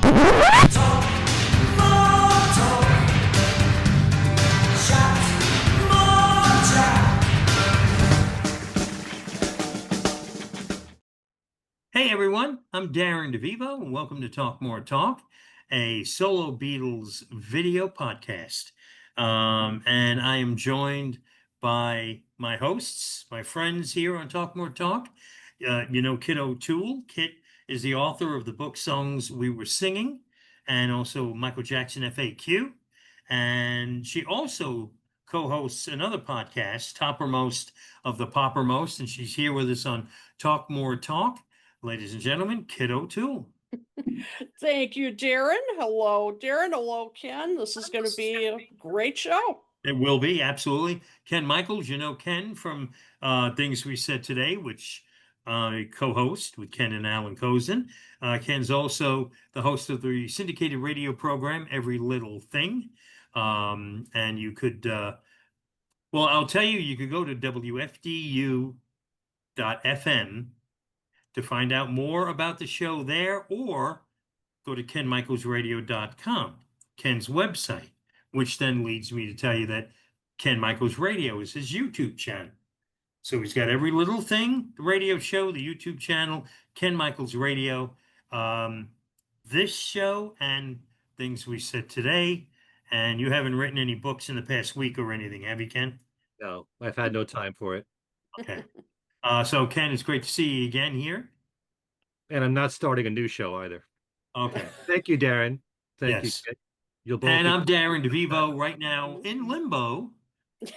Talk more talk, chat more chat. Hey everyone, I'm Darren DeVivo, and welcome to Talk More Talk, a solo Beatles video podcast. And I am joined by my hosts, my friends here on Talk More Talk. Kit O'Toole. Kit is the author of the book Songs We Were Singing, and also Michael Jackson FAQ. And she also co-hosts another podcast, Toppermost of the Poppermost, and she's here with us on Talk More Talk. Ladies and gentlemen, Kit O'Toole. Thank you, Darren. Hello, Darren. Hello, Ken. This is going to be a great show. It will be, absolutely. Ken Michaels, you know Ken from Things We Said Today, which co-host with Ken and Alan Kozin. Ken's also the host of the syndicated radio program, Every Little Thing. And you could, I'll tell you, you could go to WFDU.FM to find out more about the show there, or go to kenmichaelsradio.com, Ken's website, which then leads me to tell you that Ken Michaels Radio is his YouTube channel. So he's got Every Little Thing, the radio show, the YouTube channel, Ken Michaels Radio, this show, and Things We Said Today. And you haven't written any books in the past week or anything, have you, Ken? No, I've had no time for it. Okay. So Ken, it's great to see you again here. And I'm not starting a new show either. Okay. Thank you, Darren. Thank Yes. you. You'll both And I'm Darren DeVivo right now in limbo,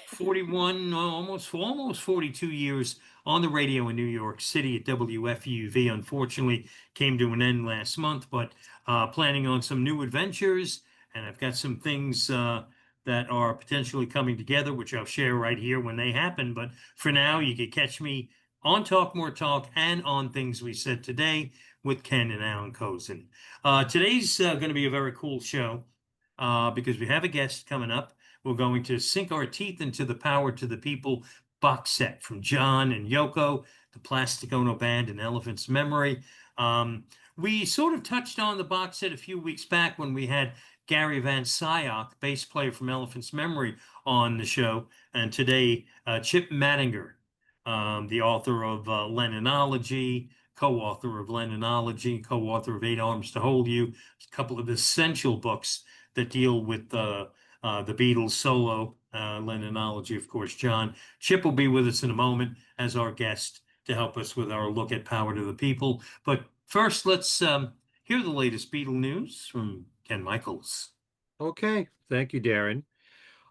41, almost 42 years on the radio in New York City at WFUV. Unfortunately, came to an end last month, but planning on some new adventures. And I've got some things that are potentially coming together, which I'll share right here when they happen. But for now, you can catch me on Talk More Talk and on Things We Said Today with Ken and Alan Kozin. Today's going to be a very cool show because we have a guest coming up. We're going to sink our teeth into the Power to the People box set from John and Yoko, the Plastic Ono Band and Elephant's Memory. We sort of touched on the box set a few weeks back when we had Gary Van Syok, bass player from Elephant's Memory, on the show. And today, Chip Madinger, the author of Lennonology, co-author of Lennonology, co-author of 8 Arms to Hold You, a couple of essential books that deal with the Beatles solo, Lennonology, of course, John. Chip will be with us in a moment as our guest to help us with our look at Power to the People. But first, let's hear the latest Beatle news from Ken Michaels. Okay. Thank you, Darren.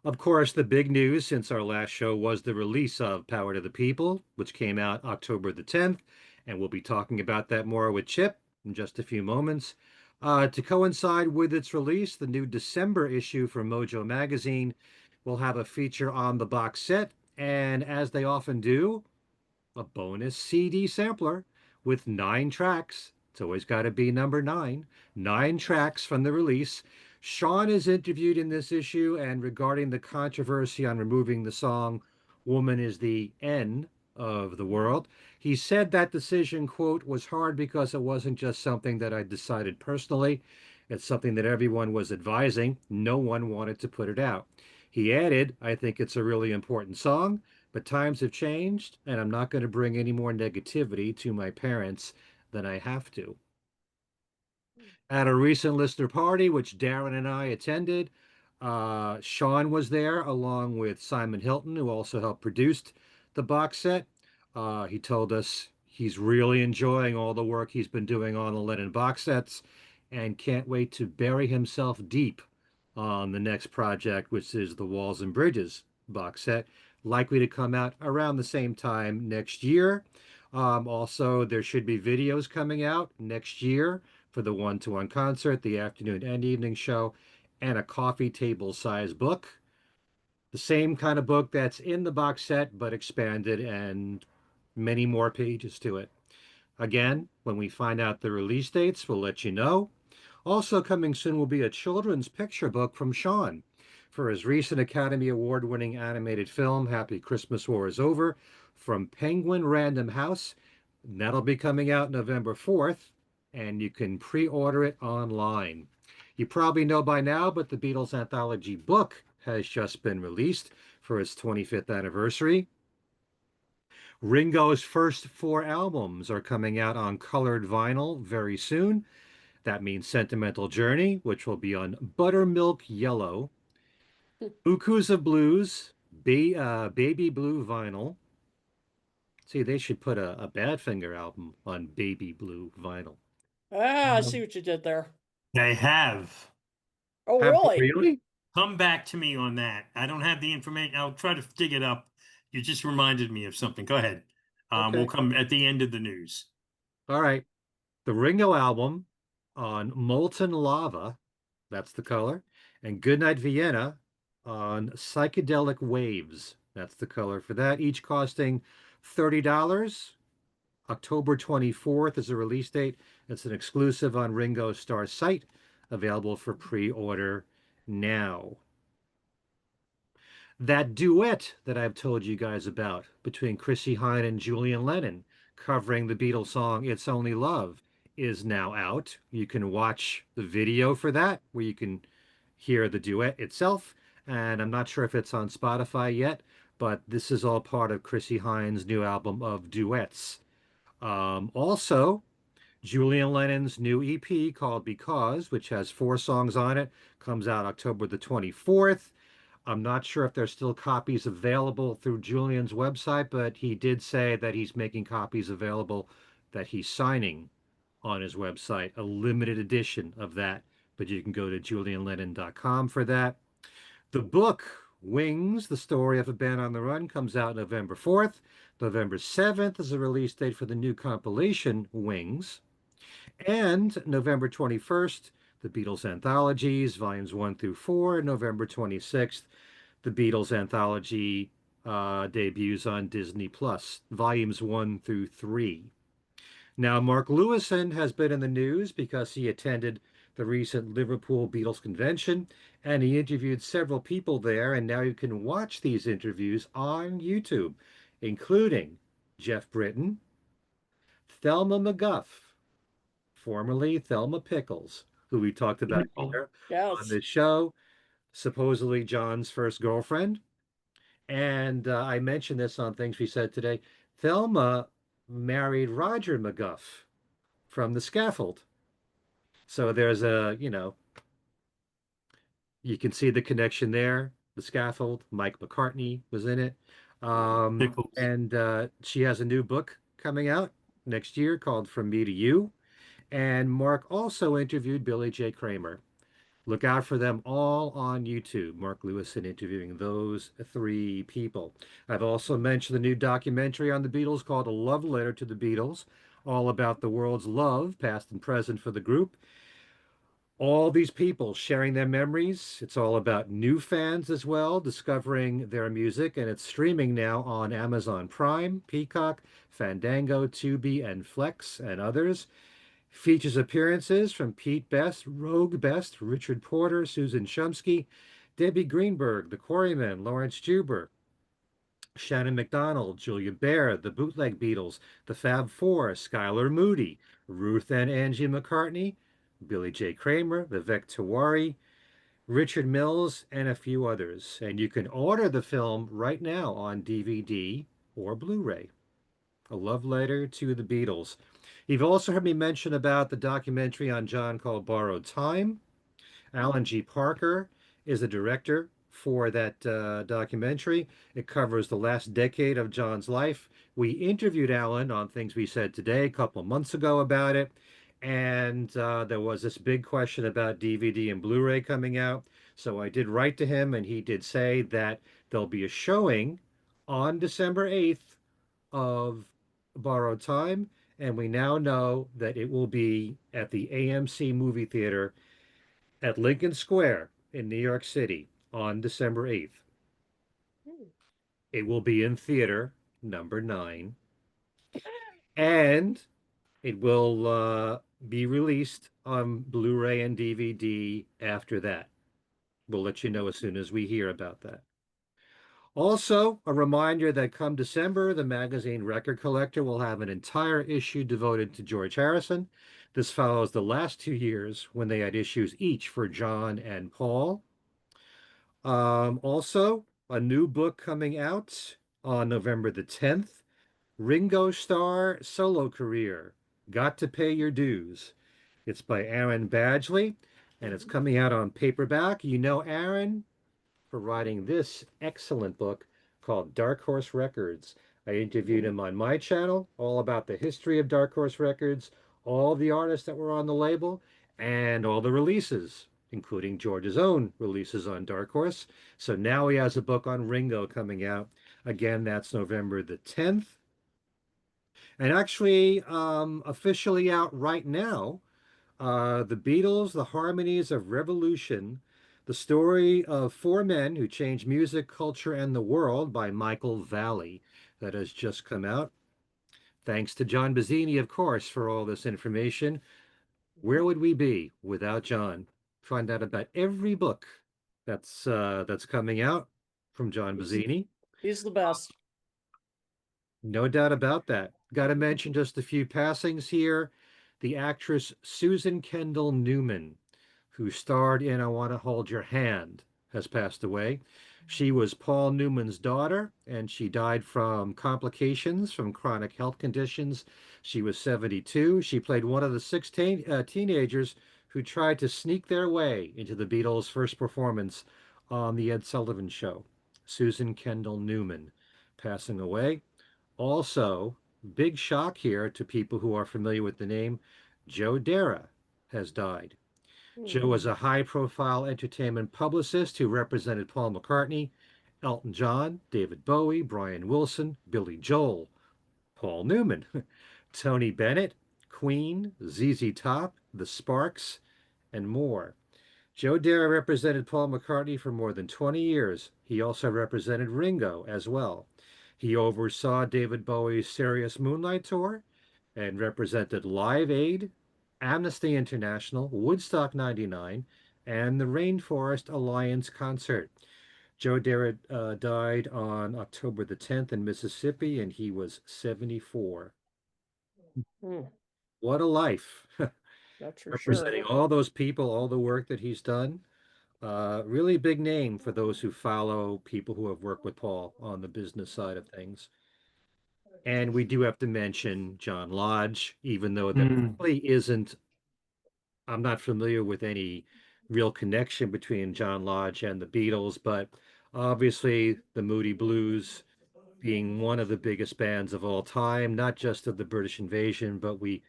Of course, the big news since our last show was the release of Power to the People, which came out October the 10th, and we'll be talking about that more with Chip in just a few moments. To coincide with its release, the new December issue from Mojo Magazine will have a feature on the box set, and as they often do, a bonus CD sampler with 9 tracks. It's always got to be number 9. 9 tracks from the release. Sean is interviewed in this issue, and regarding the controversy on removing the song Woman is the N of the World, he said that decision, quote, was hard because it wasn't just something that I decided personally. It's something that everyone was advising. No one wanted to put it out. He added, I think it's a really important song, but times have changed, and I'm not going to bring any more negativity to my parents than I have to. At a recent listener party, which Darren and I attended, Sean was there along with Simon Hilton, who also helped produce the box set. He told us he's really enjoying all the work he's been doing on the Lennon box sets and can't wait to bury himself deep on the next project, which is the Walls and Bridges box set, likely to come out around the same time next year. Also, there should be videos coming out next year for the one-to-one concert, the afternoon and evening show, and a coffee table size book. The same kind of book that's in the box set, but expanded and many more pages to it. Again, when we find out the release dates, we'll let you know. Also coming soon will be a children's picture book from Sean for his recent Academy Award-winning animated film, Happy Christmas War is Over, from Penguin Random House. That'll be coming out November 4th. and you can pre-order it online. You probably know by now, but the Beatles anthology book has just been released for its 25th anniversary. Ringo's first 4 albums are coming out on colored vinyl very soon. That means Sentimental Journey, which will be on buttermilk yellow, Bukus of Blues, baby blue vinyl. See, they should put a Badfinger album on baby blue vinyl. Ah, I see what you did there. They have. Oh, Have they really? really? Come back to me on that. I don't have the information. I'll try to dig it up. You just reminded me of something. Go ahead. We'll Okay. come at the end of the news. All right. The Ringo album on Molten Lava, that's the color, and Goodnight Vienna on Psychedelic Waves. That's the color for that, each costing $30. October 24th is the release date. It's an exclusive on Ringo Starr's site, available for pre-order now. That duet that I've told you guys about between Chrissie Hynde and Julian Lennon, covering the Beatles song It's Only Love, is now out. You can watch the video for that, where you can hear the duet itself. And I'm not sure if it's on Spotify yet, but this is all part of Chrissie Hynde's new album of duets. Also, Julian Lennon's new EP called Because, which has 4 songs on it, comes out October the 24th. I'm not sure if there's still copies available through Julian's website, but he did say that he's making copies available that he's signing on his website, a limited edition of that. But you can go to julianlennon.com for that. The book, Wings, the story of a band on the run, comes out November 4th. November 7th is the release date for the new compilation, Wings. And November 21st, the Beatles Anthologies, volumes 1 through 4. November 26th, the Beatles Anthology debuts on Disney Plus, volumes 1 through 3. Now, Mark Lewison has been in the news because he attended the recent Liverpool Beatles convention and he interviewed several people there. And now you can watch these interviews on YouTube, including Jeff Britton, Thelma McGuff, formerly Thelma Pickles, who we talked about here on Yes. this show, supposedly John's first girlfriend. And I mentioned this on things we said today. Thelma married Roger McGuff from the Scaffold. So there's you can see the connection there. The Scaffold, Mike McCartney was in it. Pickles. And she has a new book coming out next year called From Me to You. And Mark also interviewed Billy J. Kramer. Look out for them all on YouTube. Mark Lewison interviewing those 3 people. I've also mentioned the new documentary on the Beatles called A Love Letter to the Beatles, all about the world's love, past and present, for the group. All these people sharing their memories. It's all about new fans as well, discovering their music, and it's streaming now on Amazon Prime, Peacock, Fandango, Tubi, and Flex, and others. Features appearances from Pete Best, Rogue Best, Richard Porter, Susan Shumsky, Debbie Greenberg, The Quarrymen, Lawrence Juber, Shannon McDonald, Julia Baird, The Bootleg Beatles, The Fab Four, Skylar Moody, Ruth and Angie McCartney, Billy J. Kramer, Vivek Tiwari, Richard Mills, and a few others. And you can order the film right now on DVD or Blu-ray. A Love Letter to the Beatles. You've also heard me mention about the documentary on John called Borrowed Time. Alan G. Parker is the director for that documentary. It covers the last decade of John's life. We interviewed Alan on Things We Said Today a couple of months ago about it. And there was this big question about DVD and Blu-ray coming out. So I did write to him, and he did say that there'll be a showing on December 8th of Borrowed Time, and we now know that it will be at the AMC movie theater at Lincoln Square in New York City on December 8th. It will be in theater number 9, and it will be released on Blu-ray and DVD after that. We'll let you know as soon as we hear about that. Also, a reminder that come December, the magazine Record Collector will have an entire issue devoted to George Harrison. This follows the last 2 years when they had issues each for John and Paul. Also, a new book coming out on November the 10th, Ringo Starr Solo Career, Got to Pay Your Dues. It's by Aaron Badgley, and it's coming out on paperback. You know Aaron for writing this excellent book called Dark Horse Records. I interviewed him on my channel, all about the history of Dark Horse Records, all the artists that were on the label, and all the releases, including George's own releases on Dark Horse. So now he has a book on Ringo coming out. Again, that's November the 10th. And actually, officially out right now, The Beatles, The Harmonies of Revolution, the story of four men who changed music, culture, and the world by Michael Valley, that has just come out. Thanks to John Bazzini, of course, for all this information. Where would we be without John? Find out about every book that's coming out from John Bazzini. He's the best. No doubt about that. Got to mention just a few passings here. The actress Susan Kendall Newman, who starred in I Want to Hold Your Hand, has passed away. She was Paul Newman's daughter, and she died from complications from chronic health conditions. She was 72. She played one of the 16 teenagers who tried to sneak their way into the Beatles' first performance on The Ed Sullivan Show. Susan Kendall Newman passing away. Also, big shock here to people who are familiar with the name, Joe Dara has died. Joe was a high-profile entertainment publicist who represented Paul McCartney, Elton John, David Bowie, Brian Wilson, Billy Joel, Paul Newman, Tony Bennett, Queen, ZZ Top, The Sparks, and more. Joe Dara represented Paul McCartney for more than 20 years. He also represented Ringo as well. He oversaw David Bowie's Serious Moonlight Tour and represented Live Aid, Amnesty International, Woodstock 99, and the Rainforest Alliance concert. Joe Dara died on October the 10th in Mississippi, and he was 74. Mm, What a life. that's for Representing sure. all those people, all the work that he's done. Really big name for those who follow people who have worked with Paul on the business side of things. And we do have to mention John Lodge, even though there probably isn't, I'm not familiar with any real connection between John Lodge and the Beatles, but obviously the Moody Blues being one of the biggest bands of all time, not just of the British invasion, but we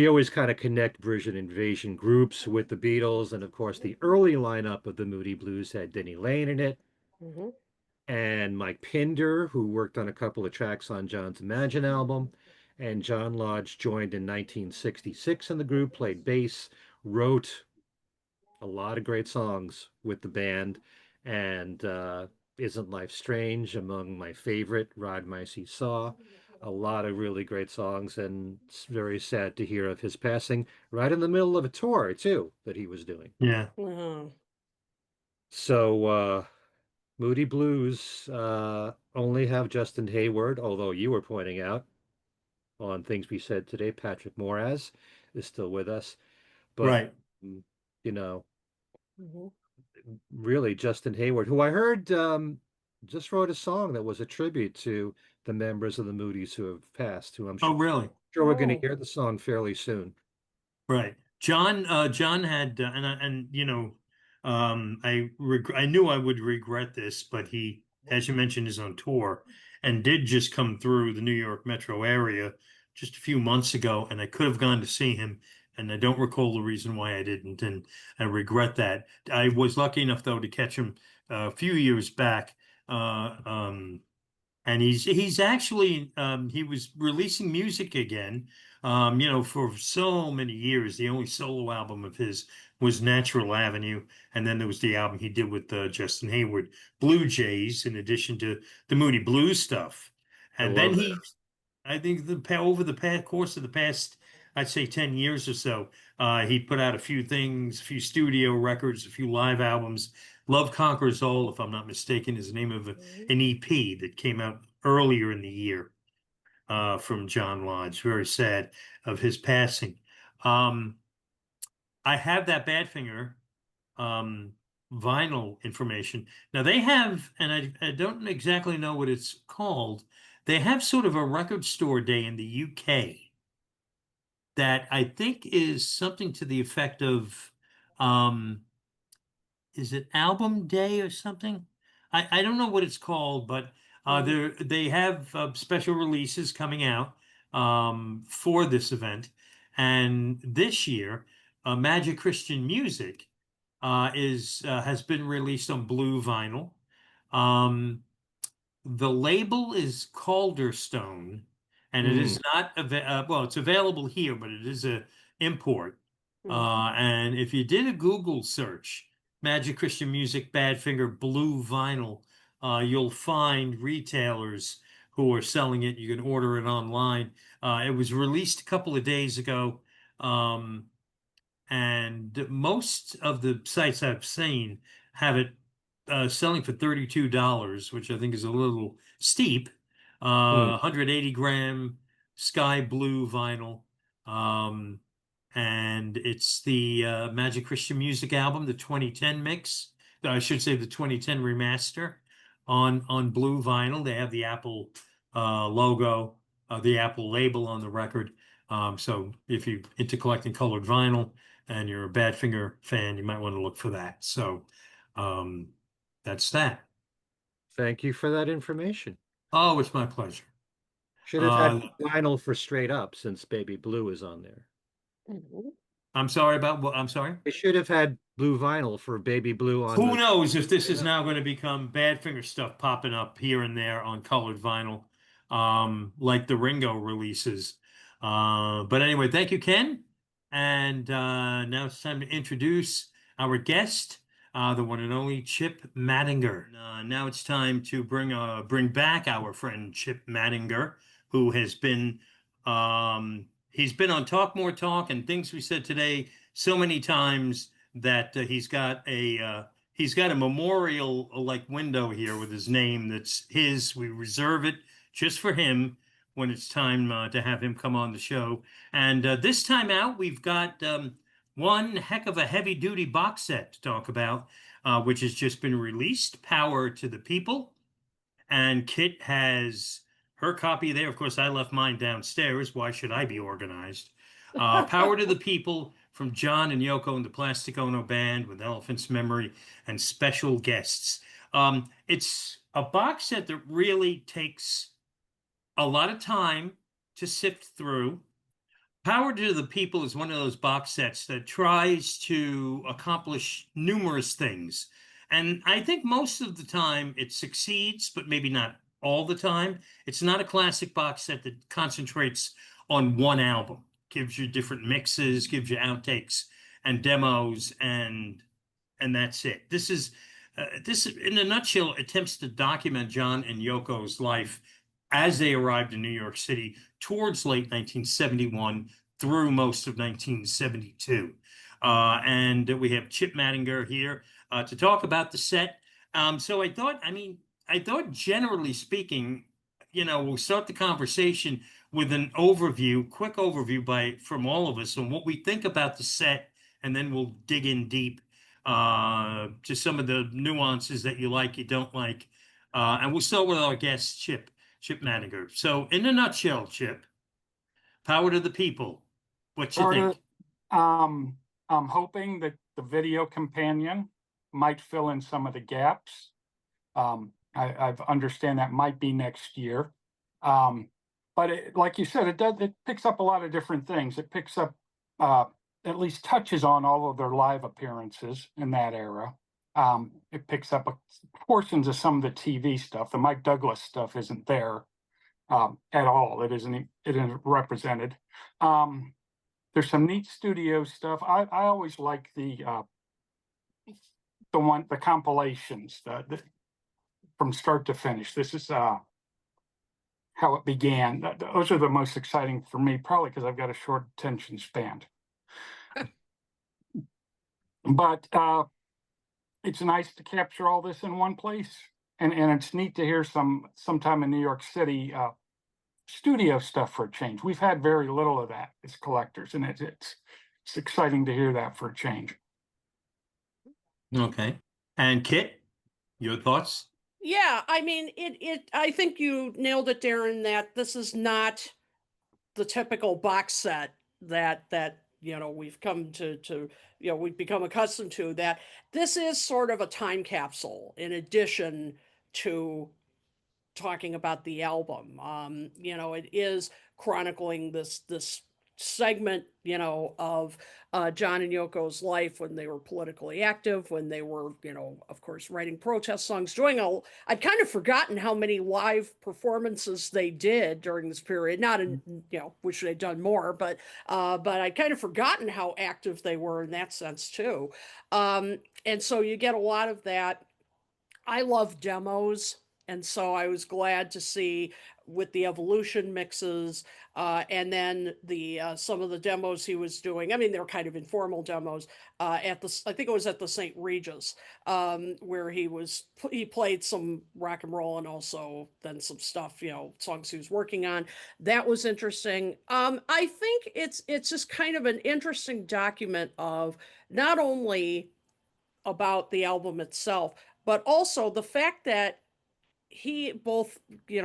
always kind of connect British invasion groups with the Beatles. And of course, the early lineup of the Moody Blues had Denny Lane in it Hmm. and Mike Pinder, who worked on a couple of tracks on John's Imagine album. And John Lodge joined in 1966 in the group, played bass, wrote a lot of great songs with the band. And Isn't Life Strange among my favorite, Ride My Seesaw. A lot of really great songs, and it's very sad to hear of his passing right in the middle of a tour, too, that he was doing. Yeah. Uh-huh. So, Moody Blues only have Justin Hayward, although you were pointing out on things we said today, Patrick Moraz is still with us. But, Right. you know, Mhm. really Justin Hayward, who I heard just wrote a song that was a tribute to the members of the Moody's who have passed, who I'm Oh, really? sure we're going to Oh. hear the song fairly soon. Right. John had, I knew I would regret this, but he, as you mentioned, is on tour and did just come through the New York metro area just a few months ago, and I could have gone to see him, and I don't recall the reason why I didn't, and I regret that. I was lucky enough though to catch him a few years back. And he's actually he was releasing music again. For so many years, the only solo album of his was Natural Avenue, and then there was the album he did with Justin Hayward, Blue Jays, in addition to the Moody Blues stuff. I And love then it. I think over the course of the past, I'd say 10 years or so, he put out a few things, a few studio records, a few live albums. Love Conquers All, if I'm not mistaken, is the name of an EP that came out earlier in the year from John Lodge. Very sad of his passing. I have that Badfinger vinyl information. Now they have, and I don't exactly know what it's called. They have sort of a record store day in the UK that I think is something to the effect of, is it album day or something? I don't know what it's called, but they have special releases coming out for this event. And this year, Magic Christian Music is has been released on blue vinyl. The label is Calderstone, and it is not well, it's available here, but it is a import. And if you did a Google search, Magic Christian Music Badfinger blue vinyl, you'll find retailers who are selling it. You can order it online. It was released a couple of days ago. And most of the sites I've seen have it selling for $32, which I think is a little steep. 180 gram sky blue vinyl. And it's the Magic Christian Music album, the 2010 mix. I should say the 2010 remaster on blue vinyl. They have the Apple logo, the Apple label on the record. So if you're into collecting colored vinyl and you're a Badfinger fan, you might want to look for that. So that's that. Thank you for that information. Oh, it's my pleasure. Should have had vinyl for Straight Up since Baby Blue is on there. I'm sorry about what? I'm sorry. They should have had blue vinyl for Baby Blue on. Who knows if this is now going to become Badfinger stuff popping up here and there on colored vinyl, like the Ringo releases. But anyway, thank you, Ken. And now it's time to introduce our guest, the one and only Chip Madinger. Now it's time to bring back our friend Chip Madinger, who has been he's been on Talk More Talk and Things We Said Today so many times that he's got a memorial like window here with his name that's his. We reserve it just for him when it's time to have him come on the show. And this time out, we've got one heck of a heavy-duty box set to talk about, which has just been released, Power to the People. And Kit has her copy there. Of course, I left mine downstairs. Why should I be organized? Power to the People from John and Yoko and the Plastic Ono Band with Elephant's Memory and special guests. It's a box set that really takes a lot of time to sift through. Power to the People is one of those box sets that tries to accomplish numerous things. And I think most of the time it succeeds, but maybe not all the time. It's not a classic box set that concentrates on one album, gives you different mixes, gives you outtakes and demos, and that's it. This in a nutshell attempts to document John and Yoko's life as they arrived in New York City towards late 1971 through most of 1972. And we have Chip Madinger here to talk about the set. So I thought generally speaking, we'll start the conversation with an quick overview from all of us on what we think about the set, and then we'll dig in deep to some of the nuances that you like, you don't like. And we'll start with our guest, Chip Madinger. So in a nutshell, Chip, Power to the People. What you think? I'm hoping that the video companion might fill in some of the gaps. I understand that might be next year. But like you said, it picks up a lot of different things. It picks up, at least touches on all of their live appearances in that era. It picks up portions of some of the TV stuff. The Mike Douglas stuff isn't there at all. It isn't represented. There's some neat studio stuff. I always like the compilations from start to finish. This is how it began. Those are the most exciting for me, probably because I've got a short attention span. But it's nice to capture all this in one place. And it's neat to hear sometime in New York City studio stuff for a change. We've had very little of that as collectors, and it's exciting to hear that for a change. Okay. And Kit, your thoughts? Yeah, I mean, I think you nailed it, Darren, that this is not the typical box set that we've come to we've become accustomed to. That this is sort of a time capsule in addition to talking about the album. It is chronicling this segment, of John and Yoko's life when they were politically active, when they were, of course, writing protest songs, I'd kind of forgotten how many live performances they did during this period. Not in, wish they'd done more, but I'd kind of forgotten how active they were in that sense too. And so you get a lot of that. I love demos, and so I was glad to see with the evolution mixes, and then the some of the demos he was doing. I mean, they're kind of informal demos at the. I think it was at the St. Regis, where he played some rock and roll and also then some stuff, songs he was working on. That was interesting. I think it's just kind of an interesting document of not only about the album itself, but also the fact that he both,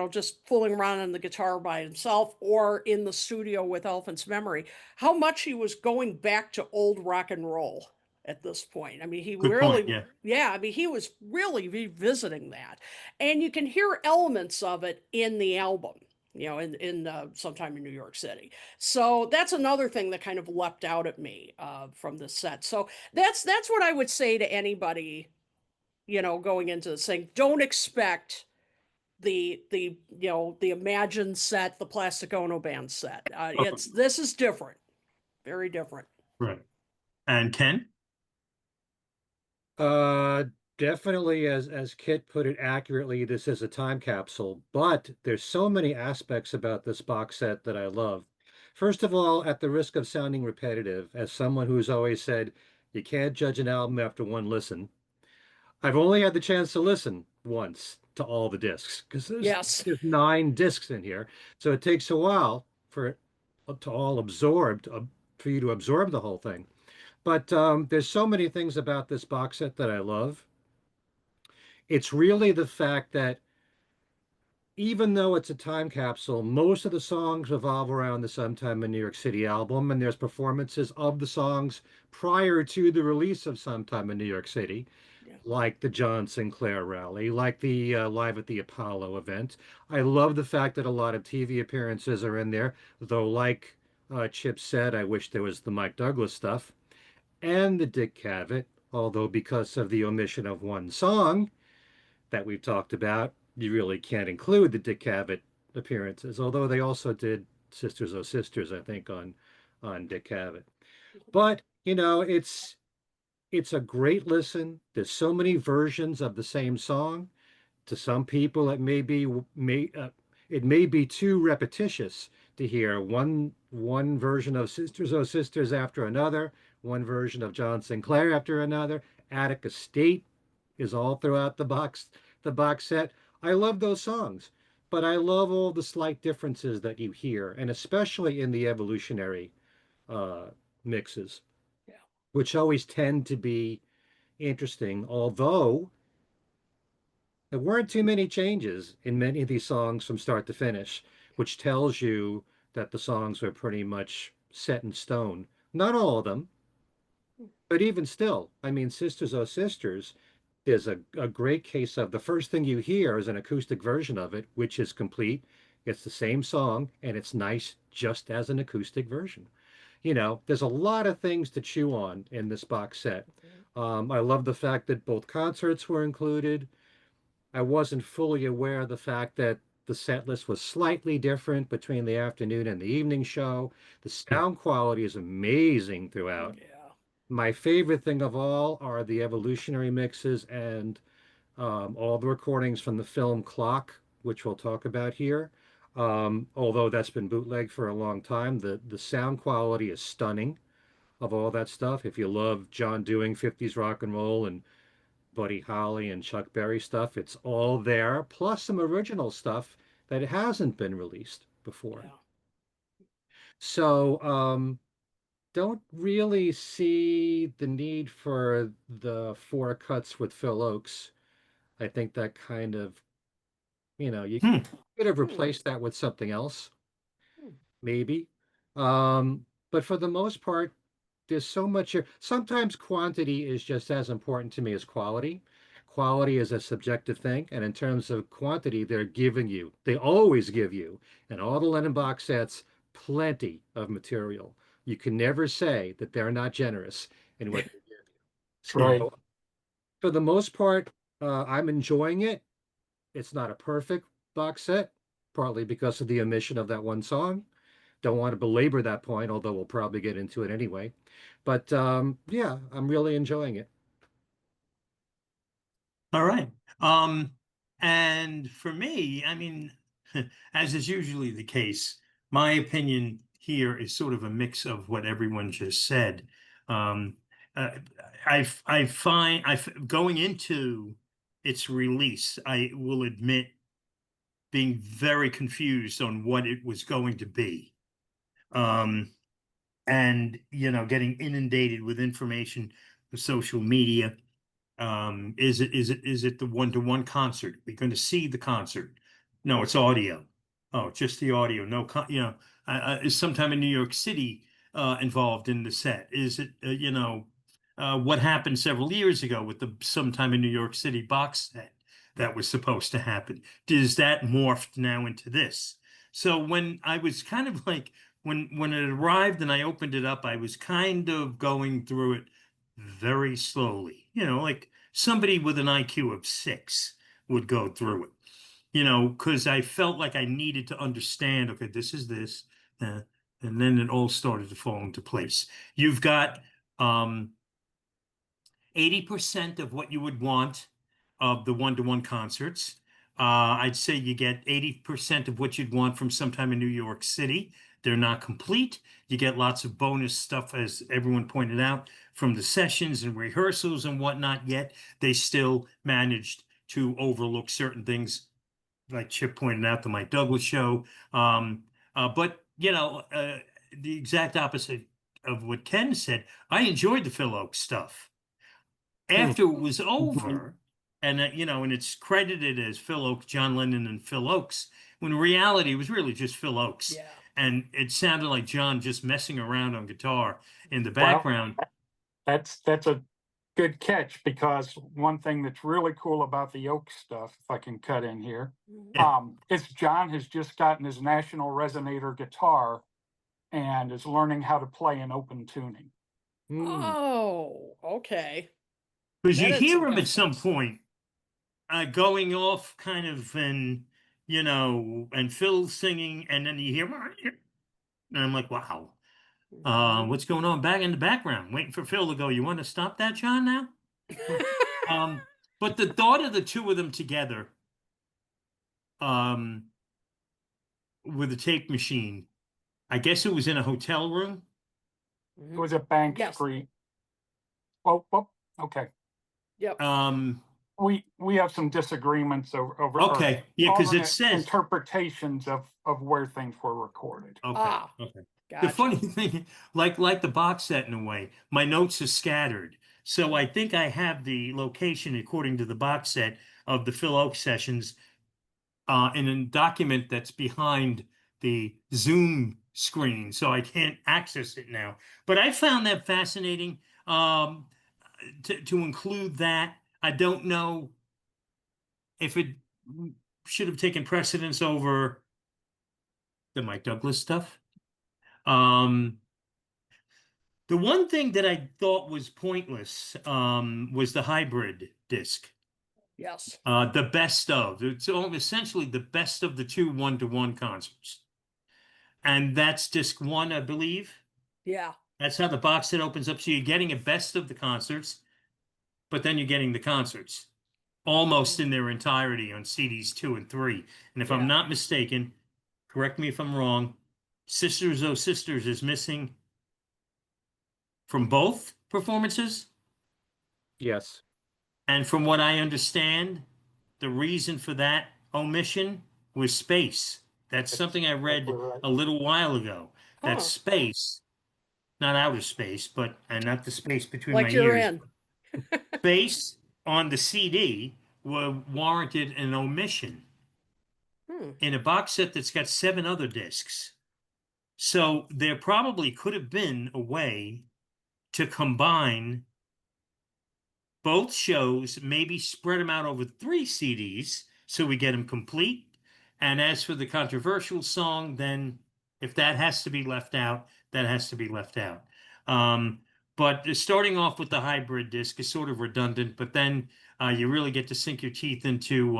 just fooling around on the guitar by himself or in the studio with Elephant's Memory, how much he was going back to old rock and roll at this point. I mean, Good point. Yeah. yeah, I mean, he was really revisiting that. And you can hear elements of it in the album. In sometime in New York City. So that's another thing that kind of leapt out at me from this set. So that's what I would say to anybody, going into this thing. Don't expect the Imagine set, the Plastic Ono Band set. This is different, very different. Right. And Ken? Uh, Definitely, as Kit put it accurately, this is a time capsule, but there's so many aspects about this box set that I love. First of all, at the risk of sounding repetitive, as someone who's always said, you can't judge an album after one listen, I've only had the chance to listen once to all the discs because Yes. there's 9 discs in here, so it takes a while for it to all absorbed, for you to absorb the whole thing. But there's so many things about this box set that I love. It's really the fact that even though it's a time capsule, most of the songs revolve around the Sometime in New York City album, and there's performances of the songs prior to the release of Sometime in New York City, Yeah. like the John Sinclair rally, like the Live at the Apollo event. I love the fact that a lot of TV appearances are in there, though, like Chip said, I wish there was the Mike Douglas stuff and the Dick Cavett, although because of the omission of one song that we've talked about, you really can't include the Dick Cavett appearances, although they also did Sisters Oh Sisters, I think, on Dick Cavett. But, it's a great listen. There's so many versions of the same song. To some people, it may be too repetitious to hear one version of Sisters Oh Sisters after another, one version of John Sinclair after another. Attica State is all throughout the box set. I love those songs, but I love all the slight differences that you hear, and especially in the evolutionary uh, mixes, Yeah. which always tend to be interesting, although there weren't too many changes in many of these songs from start to finish, which tells you that the songs are pretty much set in stone. Not all of them, but even still, I mean, Sisters Oh Sisters is a great case of the first thing you hear is an acoustic version of it, which is complete. It's the same song and it's nice just as an acoustic version. There's a lot of things to chew on in this box set. I love the fact that both concerts were included. I wasn't fully aware of the fact that the set list was slightly different between the afternoon and the evening show. The sound quality is amazing throughout. Yeah. My favorite thing of all are the evolutionary mixes and all the recordings from the film Clock, which we'll talk about here. Although that's been bootlegged for a long time, the sound quality is stunning of all that stuff. If you love John doing 50s rock and roll and Buddy Holly and Chuck Berry stuff. It's all there, plus some original stuff that hasn't been released before. Yeah. So, don't really see the need for the four cuts with Phil Oakes. I think that kind of, you Hmm. could have Hmm. replaced that with something else, Hmm. maybe. But for the most part, there's so much here. Sometimes quantity is just as important to me as quality. Quality is a subjective thing, and in terms of quantity, they always give you, in all the Lennon box sets, plenty of material. You can never say that they're not generous in what they give you. Right. So, for the most part, I'm enjoying it. It's not a perfect box set, partly because of the omission of that one song. Don't want to belabor that point, although we'll probably get into it anyway. But yeah, I'm really enjoying it. All right. And for me, I mean, as is usually the case, my opinion here is sort of a mix of what everyone just said. Um, uh, I find going into its release, I will admit being very confused on what it was going to be. Um, and getting inundated with information, social media. Is it the one-to-one concert? We're going to see the concert. No, it's audio. Oh, just the audio. No, is sometime in New York City involved in the set? Is it, what happened several years ago with the sometime in New York City box set that was supposed to happen? Does that morphed now into this? So when I was kind of like, when it arrived and I opened it up, I was kind of going through it very slowly, like somebody with an IQ of 6 would go through it, because I felt like I needed to understand, okay, this is this, and then it all started to fall into place. You've got 80% of what you would want of the one-to-one concerts. I'd say you get 80% of what you'd want from sometime in New York City. They're not complete. You get lots of bonus stuff, as everyone pointed out, from the sessions and rehearsals and whatnot, yet they still managed to overlook certain things, like Chip pointed out, the Mike Douglas show. But, the exact opposite of what Ken said, I enjoyed the Phil Oakes stuff after it was over, and and it's credited as Phil Oakes, John Lennon, and Phil Oakes, when in reality it was really just Phil Oakes, Yeah. and it sounded like John just messing around on guitar in the Well, background. that's a good catch, because one thing that's really cool about the Oak stuff, if I can cut in here, Yeah. is John has just gotten his National Resonator guitar and is learning how to play in open tuning. Hmm. Oh, okay. Because That you is some hear him at some context. point going off kind of, and and Phil singing, and then you hear, and I'm like, wow, Mhm. what's going on back in the background? Waiting for Phil to go, you want to stop that, John, now? But the thought of the two of them together, um, with a tape machine, I guess it was in a hotel room. It was at Bank Yes. Street. Oh, okay. Yep. We have some disagreements over or Okay, yeah, because it alternate says, interpretations of where things were recorded. okay, Ah, okay. The gotcha. funny thing, like the box set in a way, my notes are scattered. So I think I have the location according to the box set of the Phil Oak sessions in a document that's behind the Zoom screen, so I can't access it now. But I found that fascinating, to include that. I don't know if it should have taken precedence over the Mike Douglas stuff. Um, the one thing that I thought was pointless was the hybrid disc. Yes. The best of. It's essentially the best of the two one-to-one concerts. And that's disc 1, I believe. Yeah. That's how the box set opens up. So you're getting a best of the concerts, but then you're getting the concerts almost in their entirety on CDs 2 and 3. And if I'm Yeah. not mistaken, correct me if I'm wrong, Sisters Oh Sisters is missing from both performances. Yes. And from what I understand, the reason for that omission was space. That's something I read a little while ago. That Huh. space, not outer space, but and not the space between my Like you're ears, in. space on the CD warranted an omission Hmm. in a box set that's got 7 other discs. So there probably could have been a way to combine both shows, maybe spread them out over 3 CDs so we get them complete. And as for the controversial song, then if that has to be left out, that has to be left out. But starting off with the hybrid disc is sort of redundant, but then you really get to sink your teeth into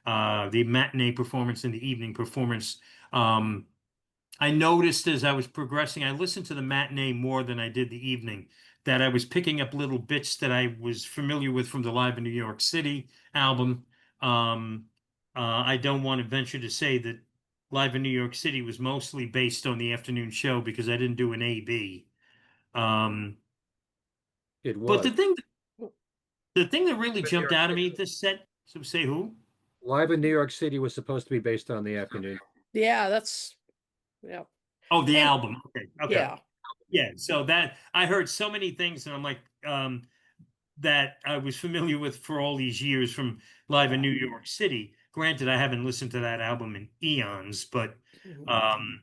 the matinee performance and the evening performance. I noticed as I was progressing, I listened to the matinee more than I did the evening, that I was picking up little bits that I was familiar with from the Live in New York City album. Um, I don't want to venture to say that Live in New York City was mostly based on the afternoon show because I didn't do an A/B. Um, It but was. the thing that really But New jumped York out at me City, this set, so say who? Live in New York City was supposed to be based on the afternoon. Yeah, that's yeah. Oh, the And album. Okay, okay. yeah. Yeah, so that I heard so many things, and I'm like, that I was familiar with for all these years from Live in New York City. Granted, I haven't listened to that album in eons, Mhm.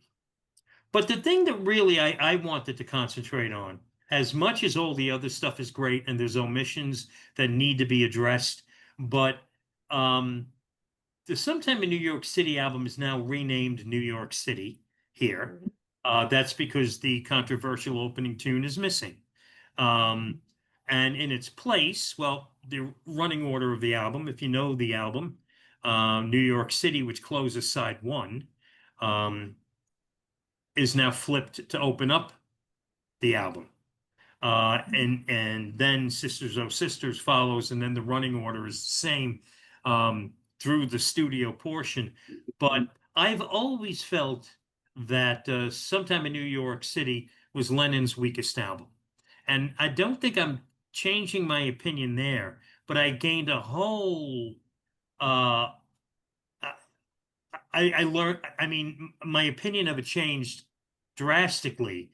but the thing that really I wanted to concentrate on, as much as all the other stuff is great and there's omissions that need to be addressed, but um, the Sometime in New York City album is now renamed New York City here. Mhm. That's because the controversial opening tune is missing. Um, and in its place, well, the running order of the album, if you know the album, New York City, which closes side one, um, is now flipped to open up the album. And then Sisters Oh Sisters follows, and then the running order is the same through the studio portion. But I've always felt that Sometime in New York City was Lennon's weakest album. And I don't think I'm changing my opinion there, but I gained a whole uh I learned, I mean, my opinion of it changed drastically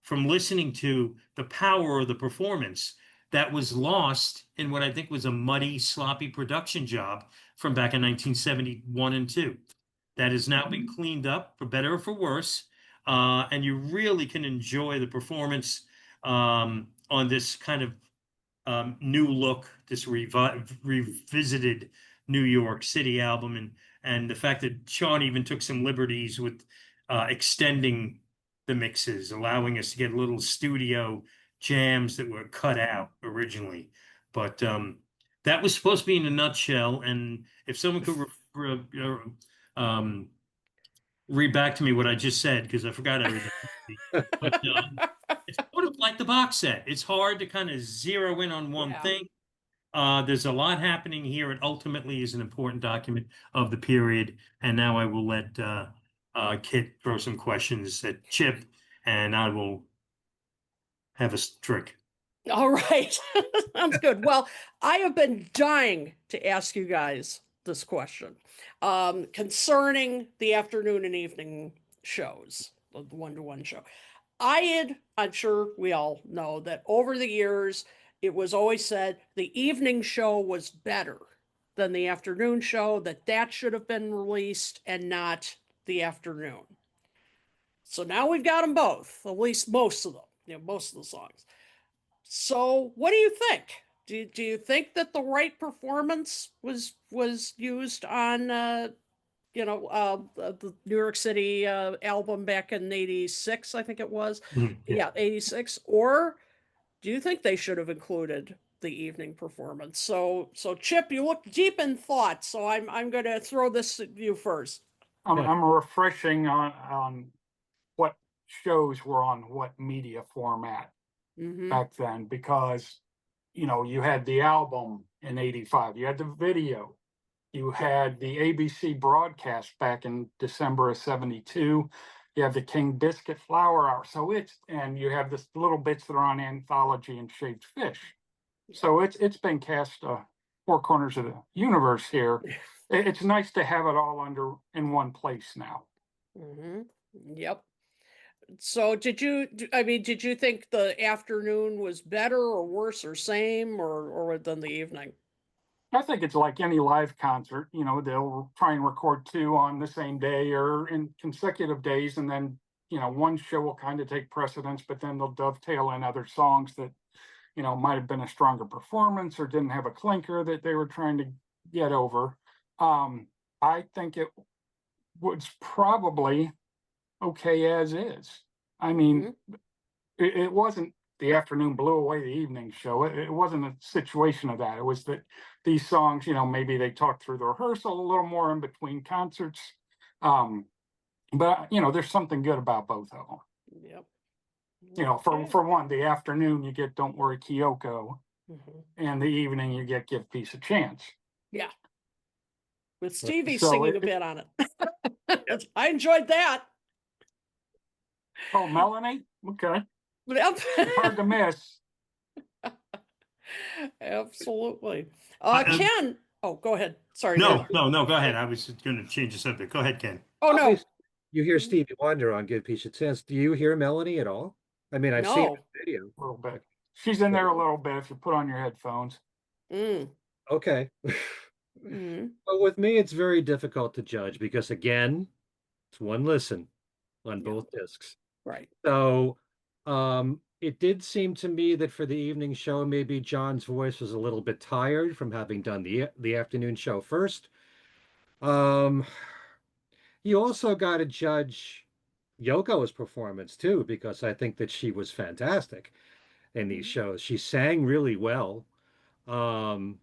from listening to the power of the performance that was lost in what I think was a muddy, sloppy production job from back in 1971 and 2. That has now been cleaned up for better or for worse. And you really can enjoy the performance on this kind of new look, this revisited New York City album, and the fact that Sean even took some liberties with extending the mixes, allowing us to get little studio jams that were cut out originally. But that was supposed to be in a nutshell. And if someone could read back to me what I just said, because I forgot everything. But it's sort of like the box set. It's hard to kind of zero in on one Yeah. thing. There's a lot happening here. It ultimately is an important document of the period. And now I will let Kit throw some questions at Chip, and I will have a trick. All right. Sounds good. Well, I have been dying to ask you guys this question concerning the afternoon and evening shows, the one-to-one show. I'm sure we all know that over the years, it was always said the evening show was better than the afternoon show, that should have been released and not the afternoon. So now we've got them both, at least most of them, most of the songs. So, what do you think? Do you think that the right performance was used on the New York City album back in '86? I think it was. Yeah, '86. Or do you think they should have included the evening performance? So Chip, you look deep in thought. So I'm going to throw this at you first. I'm refreshing on what shows were on what media format Mm-hmm. back then, because you had the album in '85, you had the video, you had the ABC broadcast back in December of '72, you have the King Biscuit Flower Hour, and you have this little bits that are on Anthology and Shaved Fish. So it's been cast four corners of the universe here. It's nice to have it all in one place now. Hmm. Yep. So did you think the afternoon was better or worse or same or than the evening? I think it's like any live concert, they'll try and record two on the same day or in consecutive days, and then, one show will kind of take precedence, but then they'll dovetail in other songs that, might have been a stronger performance or didn't have a clinker that they were trying to get over. I think it was probably okay as is. I mean, it wasn't the afternoon blew away the evening show. It wasn't a situation of that. It was that these songs, maybe they talked through the rehearsal a little more in between concerts. But there's something good about both of them. Yep. For one, the afternoon you get Don't Worry Kyoko, Mhm. and the evening you get Give Peace a Chance. Yeah. With Stevie So singing a bit on it. I enjoyed that. Oh, Melanie? Okay. Yep. Hard to miss. Absolutely. I- Ken. Oh, go ahead. Sorry. No, Dan. no, go ahead. I was going to change the subject. Go ahead, Ken. Oh no. Obviously, you hear Stevie Wonder on Give Peace a Chance. Do you hear Melanie at all? I mean, I've seen No. the video. A little bit. She's in there a little bit if you put on your headphones. Mm. Okay. Mm. But with me, it's very difficult to judge because, again, it's one listen on Yeah. both discs. Right. So, it did seem to me that for the evening show, maybe John's voice was a little bit tired from having done the afternoon show first. Um, you also got to judge Yoko's performance too, because I think that she was fantastic in these shows. She sang really well. Um,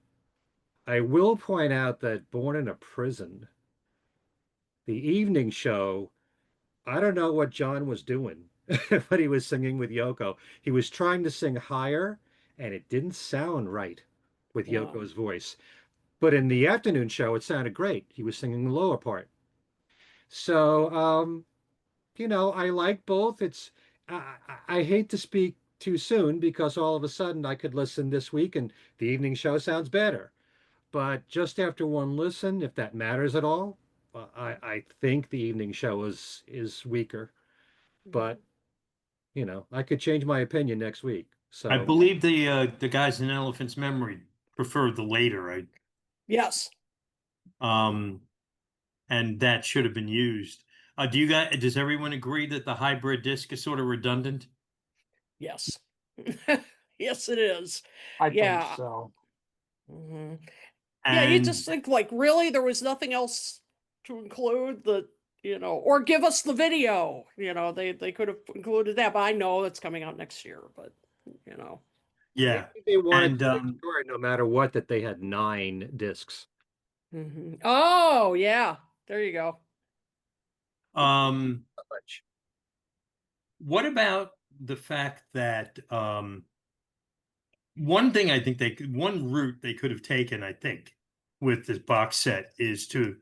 I will point out that Born in a Prison, the evening show, I don't know what John was doing when he was singing with Yoko. He was trying to sing higher, and it didn't sound right with Yeah. Yoko's voice. But in the afternoon show, it sounded great. He was singing the lower part. So, I like both. I hate to speak too soon because all of a sudden I could listen this week and the evening show sounds better. But just after one listen, if that matters at all, I think the evening show is weaker. But I could change my opinion next week. I So believe the guys in Elephant's Memory preferred the later. Yes. Um, and that should have been used. Does everyone agree that the hybrid disc is sort of redundant? Yes. Yes, it is. I Yeah. think so. Mhm. Yeah, you And just think like, really, there was nothing else to include or give us the video. They could have included that, but I know it's coming out next year, but yeah, maybe they wanted and to make sure, no matter what, that they had 9 discs. Mhm. Oh, yeah. There you go. um, Not much. what about the fact that one thing I think one route they could have taken, I think, with this box set is to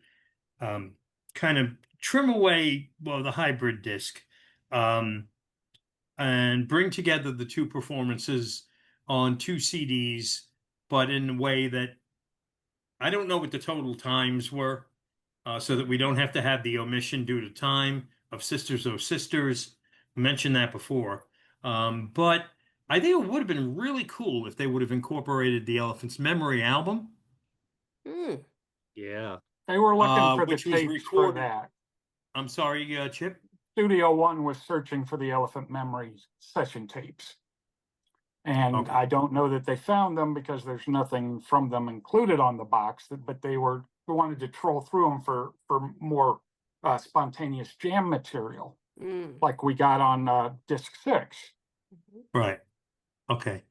kind of trim away, well, the hybrid disc, um, and bring together the two performances on 2 CDs, but in a way that I don't know what the total times were, so that we don't have to have the omission due to time of Sisters Oh Sisters. I mentioned that before. But I think it would have been really cool if they would have incorporated the Elephant's Memory album, Hmm. Yeah. They were looking for the which was tapes for recorded. that. I'm sorry, Chip. Studio One was searching for the Elephant Memories session tapes. And Okay. I don't know that they found them because there's nothing from them included on the box, but they wanted to troll through them for more spontaneous jam material, Mm. like we got on disc 6. Right. Okay.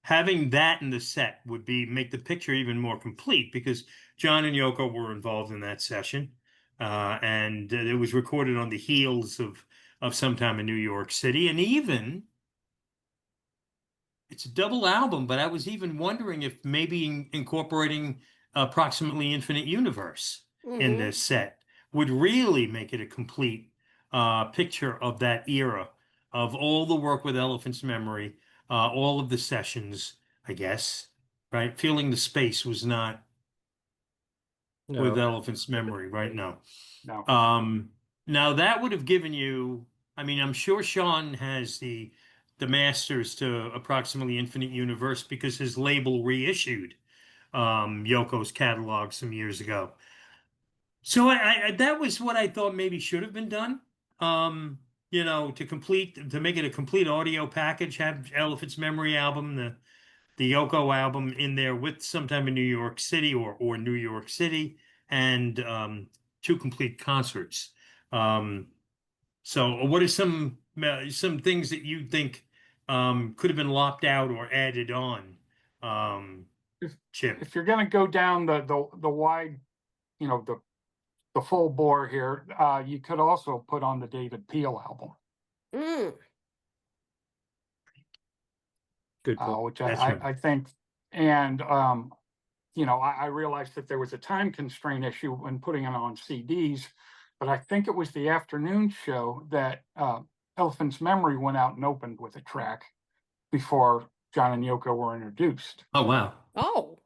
Having that in the set would make the picture even more complete because John and Yoko were involved in that session, and it was recorded on the heels of sometime in New York City, and even it's a double album. But I was even wondering if maybe incorporating Approximately Infinite Universe in Mhm. this set would really make it a complete picture of that era of all the work with Elephant's Memory. all of the sessions, I guess, right? Feeling the Space was not with No, Elephant's Memory, right? No. No. Now that would have given you, I mean, I'm sure Sean has the masters to approximately Infinite Universe because his label reissued Yoko's catalog some years ago. So that was what I thought maybe should have been done. To make it a complete audio package, have Elephant's Memory album, the Yoko album in there with Sometime in New York City or New York City, and two complete concerts. So what are some things that you think could have been lopped out or added on, Chip? If you're going to go down the wide, the full bore here, you could also put on the David Peel album, Mm, good point. which That's I, right. I think, and I realized that there was a time constraint issue when putting it on CDs, but I think it was the afternoon show that Elephant's Memory went out and opened with a track before John and Yoko were introduced. Oh wow. oh,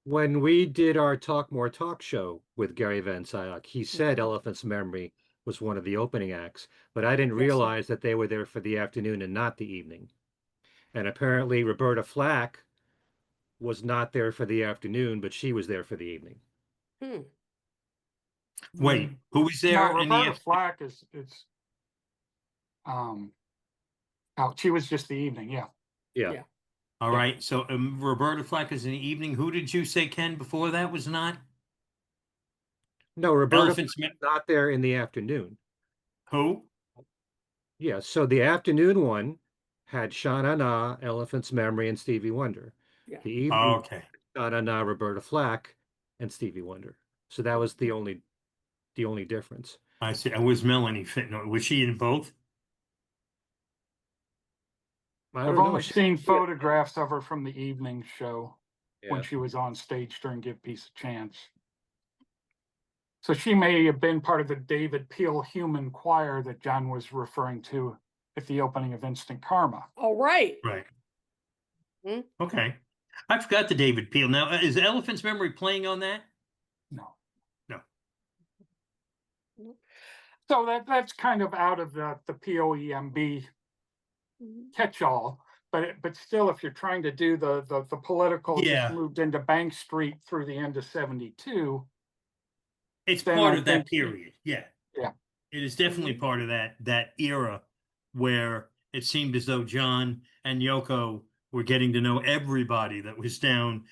When we did our Talk More Talk show with Gary Van Syok, he said Mhm. Elephant's Memory was one of the opening acts, but I didn't Yes. realize that they were there for the afternoon and not the evening. And apparently Roberta Flack was not there for the afternoon, but she was there for the evening. Hmm. Wait, who was No, there in Roberta the? Flack is out. She was just the evening, yeah. Yeah. Yeah. All Yeah. right. So Roberta Flack is in the evening. Who did you say, Ken, before that was not? No, Roberta Elephant's Flack was not there in the afternoon. Who? Yeah, so the afternoon one had Sha Na Na, Elephant's Memory, and Stevie Wonder. Yeah. The evening Oh, okay. Sha Na Na, Roberta Flack, and Stevie Wonder. So that was the only difference. I see. And was Melanie Fitton? Was she in both? I I've don't know. only seen photographs of her from the evening show when Yeah. she was on stage during Give Peace a Chance. So she may have been part of the David Peel human choir that John was referring to at the opening of Instant Karma. Oh, right. Right. Hmm. Okay. I forgot the David Peel. Now, is Elephant's Memory playing on that? No. No. So that's kind of out of the POEMB Mhm. catch-all. But still, if you're trying to do the political, just Yeah. moved into Bank Street through the end of 72, It's then part I of that think, period. Yeah. yeah. It is definitely Mhm. part of that era where it seemed as though John and Yoko were getting to know everybody that was down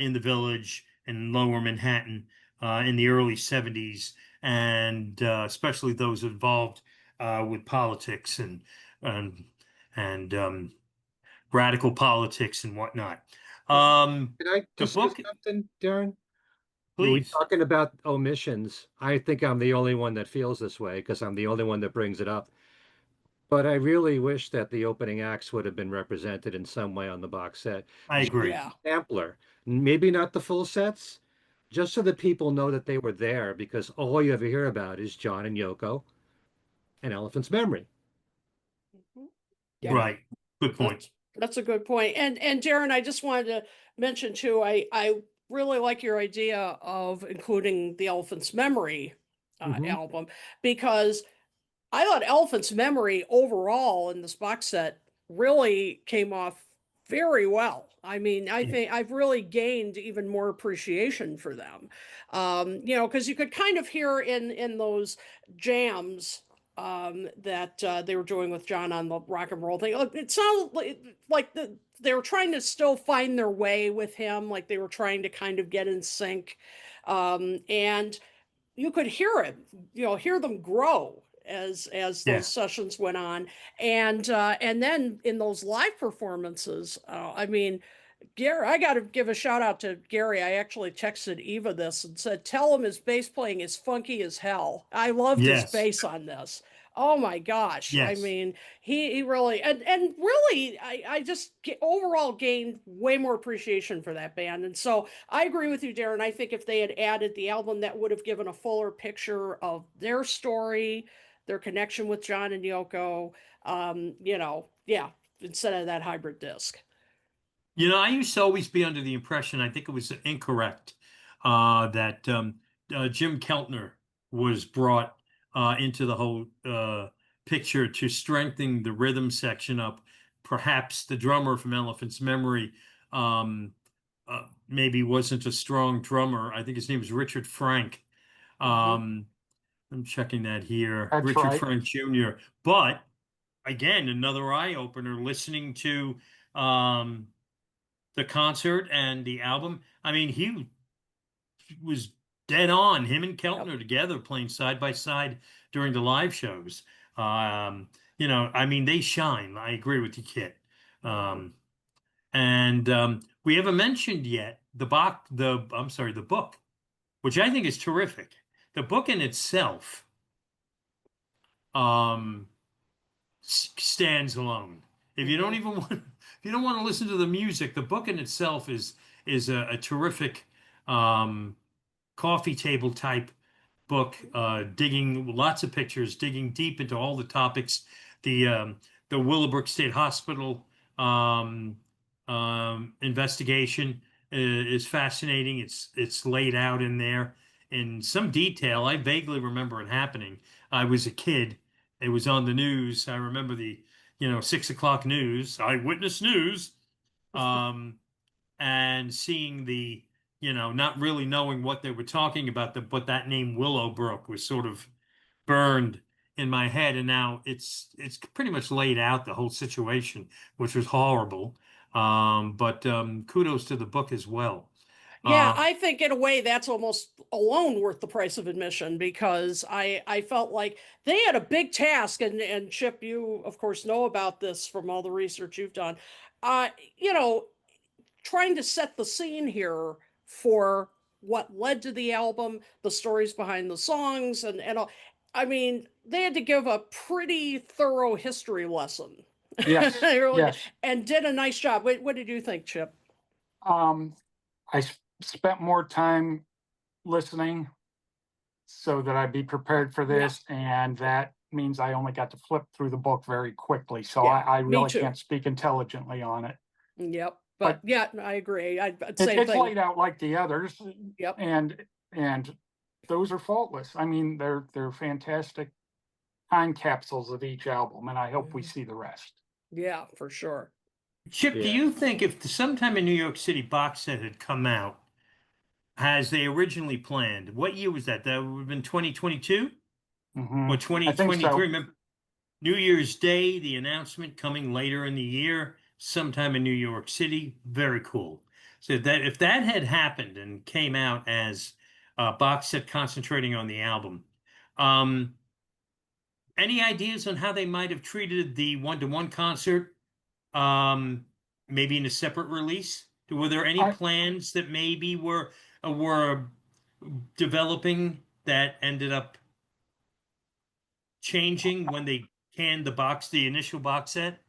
in the Village in Lower Manhattan in the early 70s, and especially those involved with politics and and radical politics and whatnot. Can I The just say book, something, Darren? Were we please. talking about omissions? I think I'm the only one that feels this way because I'm the only one that brings it up. But I really wish that the opening acts would have been represented in some way on the box set. I Just agree. Yeah. a sampler. Maybe not the full sets, just so that people know that they were there because all you ever hear about is John and Yoko and Elephant's Memory. Mhm. Yeah. Right. Good point. That's a good point. And Darren, I just wanted to mention too, I really like your idea of including the Elephant's Memory Mhm. album, because I thought Elephant's Memory overall in this box set really came off very well. I mean, I Yeah. think I've really gained even more appreciation for them. Because you could kind of hear in those jams that they were doing with John on the rock and roll thing. It sounded like they were trying to still find their way with him, like they were trying to kind of get in sync. And you could hear it, hear them grow as Yeah. those sessions went on, and then in those live performances, I mean, Gary, I got to give a shout out to Gary. I actually texted Eva this and said, "Tell him his bass playing is funky as hell." I loved his Yes. bass on this. Oh my gosh! I Yes. mean, he really and really, I just overall gained way more appreciation for that band. And so I agree with you, Darren. I think if they had added the album, that would have given a fuller picture of their story, their connection with John and Yoko. Yeah, instead of that hybrid disc. You know, I used to always be under the impression, I think it was incorrect, that Jim Keltner was brought into the whole picture to strengthen the rhythm section up. Perhaps the drummer from Elephant's Memory maybe wasn't a strong drummer. I think his name is Richard Frank. I'm checking that here. That's Richard right. Frank Jr. But again, another eye opener listening to the concert and the album. I mean, he was dead on. Him and Keltner together playing side by side during the live shows. You know, I mean, they shine. I agree with you, Kit. And we haven't mentioned yet the book, which I think is terrific. The book in itself stands alone. If you don't even want, if you don't want to listen to the music, the book in itself is a terrific coffee table type book, digging lots of pictures, digging deep into all the topics. The Willowbrook State Hospital investigation is fascinating. It's laid out in there in some detail. I vaguely remember it happening. I was a kid. It was on the news. I remember the 6 o'clock news, eyewitness news, and seeing the not really knowing what they were talking about, but that name Willowbrook was sort of burned in my head, and now it's pretty much laid out the whole situation, which was horrible. But kudos to the book as well. Yeah, I think in a way that's almost alone worth the price of admission, because I felt like they had a big task, and Chip, you of course know about this from all the research you've done. You know, trying to set the scene here for what led to the album, the stories behind the songs, and all. I mean, they had to give a pretty thorough history lesson. Yes, They really did, yes. and did a nice job. What did you think, Chip? I spent more time listening so that I'd be prepared for Yeah. this, and that means I only got to flip through the book very quickly. So Yeah, I me really too. can't speak intelligently on it. Yep. But But yeah, I agree. Same It's thing. laid out like the others, Yep. and those are faultless. I mean, they're fantastic time capsules of each album, and I hope we see the rest. Yeah, for sure. Chip, do Yeah. you think if sometime in New York City box set had come out as they originally planned, what year was that? That would have been 2022 or I think 2023? so. Remember, New Year's Day, the announcement coming later in the year, sometime in New York City. Very cool. So that if that had happened and came out as a box set concentrating on the album, any ideas on how they might have treated the one-to-one concert? Maybe in a separate release? Were there any I- plans that maybe were developing that ended up changing when they canned the initial box set?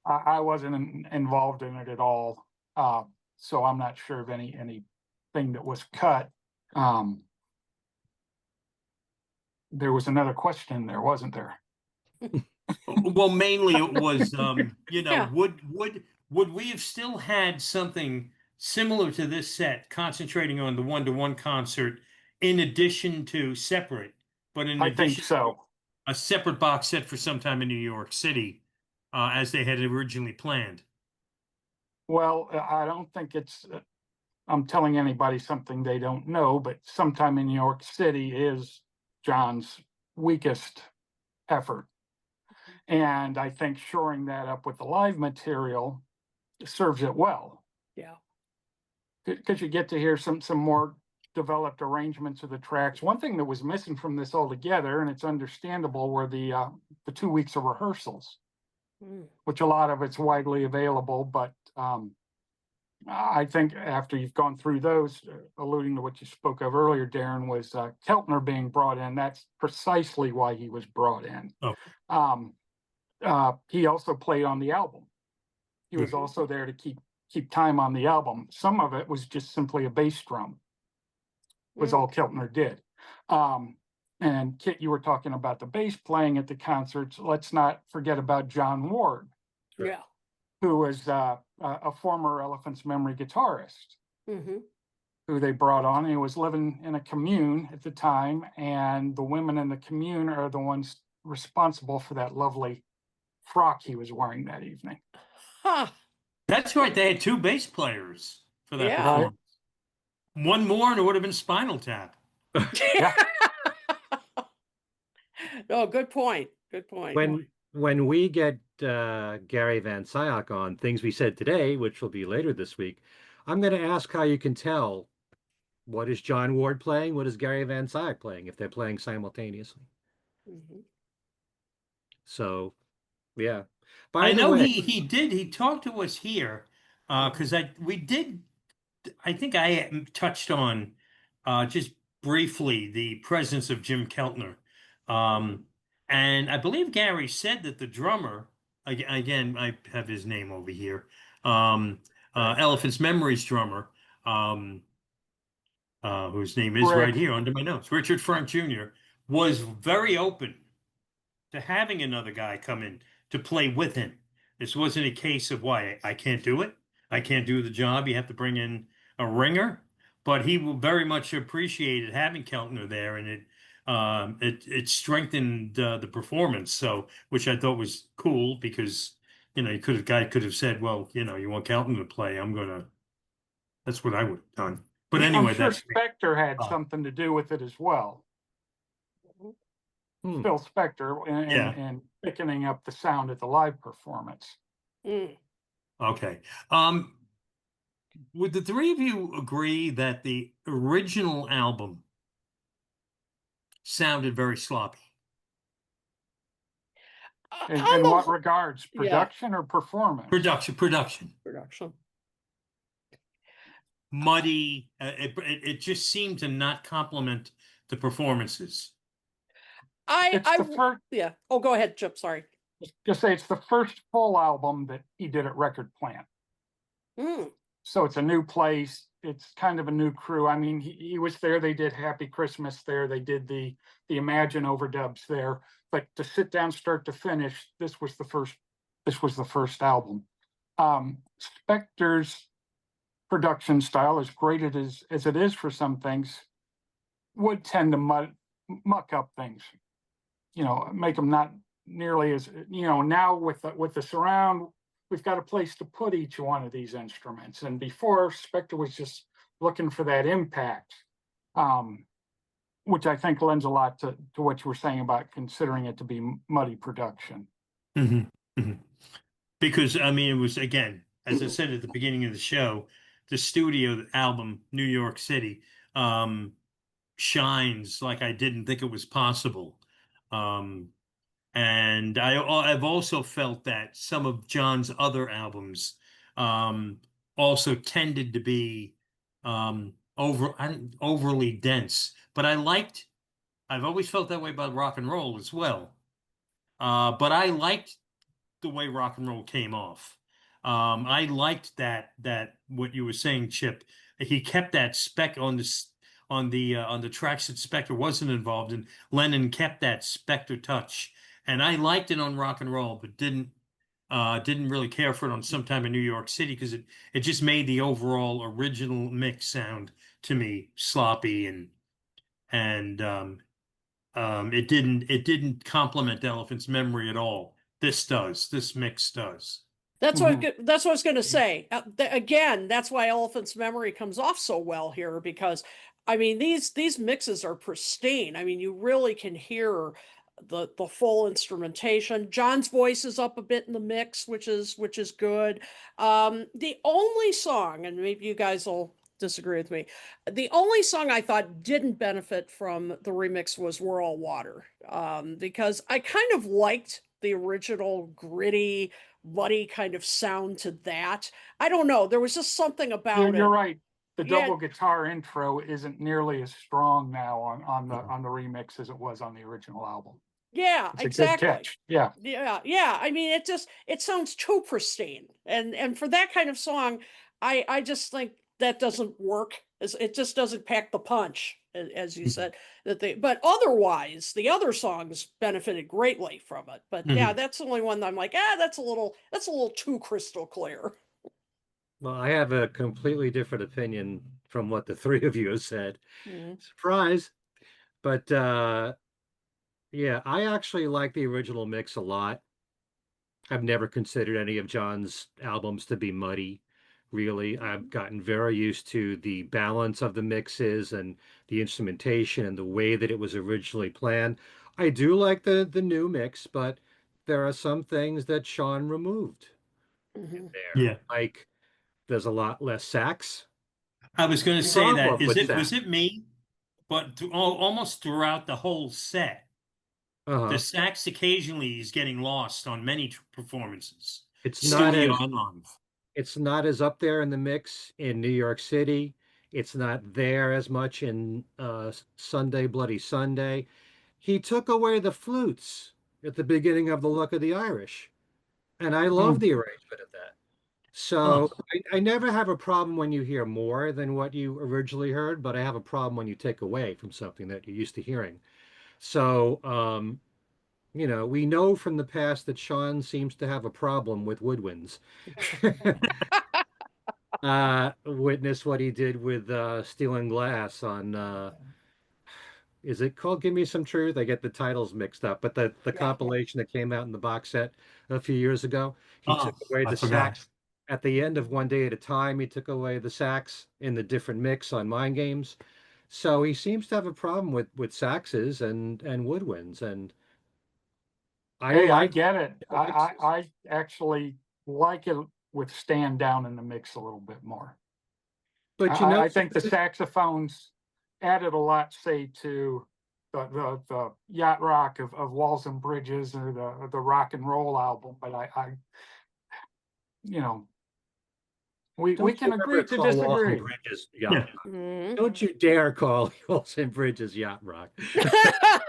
I wasn't involved in it at all, so I'm not sure of anything that was cut. There was another question there, wasn't there? Well, mainly it was, Yeah. would we have still had something similar to this set concentrating on the one-to-one concert in addition to separate, but in I think addition so. a separate box set for sometime in New York City, as they had originally planned? Well, I don't think I'm telling anybody something they don't know, but sometime in New York City is John's weakest effort. And I think shoring that up with the live material serves it well, Yeah. because you get to hear some more developed arrangements of the tracks. One thing that was missing from this altogether, and it's understandable, were the 2 weeks of rehearsals, which a lot of it's widely available, but I think after you've gone through those, alluding to what you spoke of earlier, Darren, was Keltner being brought in. That's precisely why he was brought in. Oh. He also played on the album. He was also there to keep time on the album. Some of it was just simply a bass drum, was all Keltner did. And Kit, you were talking about the bass playing at the concerts. Let's not forget about John Ward, Yeah. who was a former Elephant's Memory guitarist, Mm-hmm. who they brought on. He was living in a commune at the time, and the women in the commune are the ones responsible for that lovely frock he was wearing that evening. Huh. That's right. They had two bass players for that Yeah. performance. One more, and it would have been Spinal Tap. Yeah. Oh, good point. Good point. When we get Gary Van Sciak on Things We Said Today, which will be later this week, I'm going to ask how you can tell what is John Ward playing, what is Gary Van Sciak playing, if they're playing simultaneously. Mhm. So, yeah. By I the know way, he talked to us here because I think I touched on just briefly the presence of Jim Keltner. And I believe Gary said that the drummer, again, I have his name over here, Elephant's Memories drummer, whose name is right Rick. here under my notes, Richard Frank Jr., was very open to having another guy come in to play with him. This wasn't a case of why I can't do it. I can't do the job. You have to bring in a ringer. But he very much appreciated having Keltner there, and it strengthened the performance. So, which I thought was cool because guy could have said, well, you want Keltner to play, that's what I would have done. But I'm anyway, sure that's Spector had uh, something to do with it as well. hmm, Phil Spector Yeah. and thickening up the sound at the live performance. Mm. okay. Would the three of you agree that the original album sounded very sloppy? In what regards? Yeah. Production or performance? Production, Production. muddy. It just seemed to not complement the performances. It's the first, Yeah. Oh, go ahead, Chip. Sorry. just say it's the first full album that he did at Record Plant. Mm. So it's a new place. It's kind of a new crew. I mean, he was there. They did Happy Christmas there. They did the Imagine overdubs there. But to sit down start to finish, this was the first album. Spector's production style, as great as it is for some things, would tend to muck up things. Make them not nearly as now with the surround. We've got a place to put each one of these instruments. And before, Spector was just looking for that impact, which I think lends a lot to what you were saying about considering it to be muddy production. Mm-hmm. Mm-hmm. Because, I mean, it was, again, as I said at the beginning of the show, the studio album, New York City, shines like I didn't think it was possible. And I've also felt that some of John's other albums also tended to be overly dense. But I've always felt that way about rock and roll as well. But I liked the way rock and roll came off. I liked that what you were saying, Chip. He kept that spec on the tracks that Spector wasn't involved in. Lennon kept that Spector touch. And I liked it on rock and roll, but didn't really care for it on Sometime in New York City because it just made the overall original mix sound to me sloppy and it didn't complement Elephant's Memory at all. This mix does. That's what I was going to say. Again, that's why Elephant's Memory comes off so well here because, I mean, these mixes are pristine. I mean, you really can hear the full instrumentation. John's voice is up a bit in the mix, which is good. The only song, and maybe you guys will disagree with me, the only song I thought didn't benefit from the remix was We're All Water, because I kind of liked the original gritty, muddy kind of sound to that. I don't know. There was just something about You're it. right. The Yeah. double guitar intro isn't nearly as strong now on the remix as it was on the original album. Yeah, It's a exactly. good catch. Yeah. Yeah. I mean, it sounds too pristine, and for that kind of song, I just think that doesn't work It just doesn't pack the punch, as you said. But otherwise, the other songs benefited greatly from it. But yeah, that's the only one that I'm like, that's a little too crystal clear. Well, I have a completely different opinion from what the three of you have said. Mhm. Surprise. But yeah, I actually like the original mix a lot. I've never considered any of John's albums to be muddy, really. I've gotten very used to the balance of the mixes and the instrumentation and the way that it was originally planned. I do like the new mix, but there are some things that Sean removed Mhm. there. Yeah. Like there's a lot less sax. I was going to say that. Problem with Was sax. it me? But almost throughout the whole set, the Uh-huh. sax occasionally is getting lost on many performances, It's not studio as and live. it's not as up there in the mix in New York City. It's not there as much in Sunday Bloody Sunday. He took away the flutes at the beginning of The Luck of the Irish, and I love Oh, the arrangement of that. So oh, I never have a problem when you hear more than what you originally heard, but I have a problem when you take away from something that you're used to hearing. So, we know from the past that Sean seems to have a problem with woodwinds. Witness what he did with Steel and Glass on is it called Give Me Some Truth? I get the titles mixed up, but the Yeah. compilation that came out in the box set a few years ago, he took away I the forgot. sax at the end of One Day at a Time. He took away the sax in the different mix on Mind Games. So he seems to have a problem with saxes and woodwinds, and I Hey, I like get it. the mixes. I actually like it with stand down in the mix a little bit more. But you know, I think the saxophones added a lot, say, to the yacht rock of Walls and Bridges or the rock and roll album. But you know, we don't you can agree ever to call Walls and disagree. Bridges yacht Yeah. rock. Mhm. Don't you dare call Walls and Bridges yacht rock.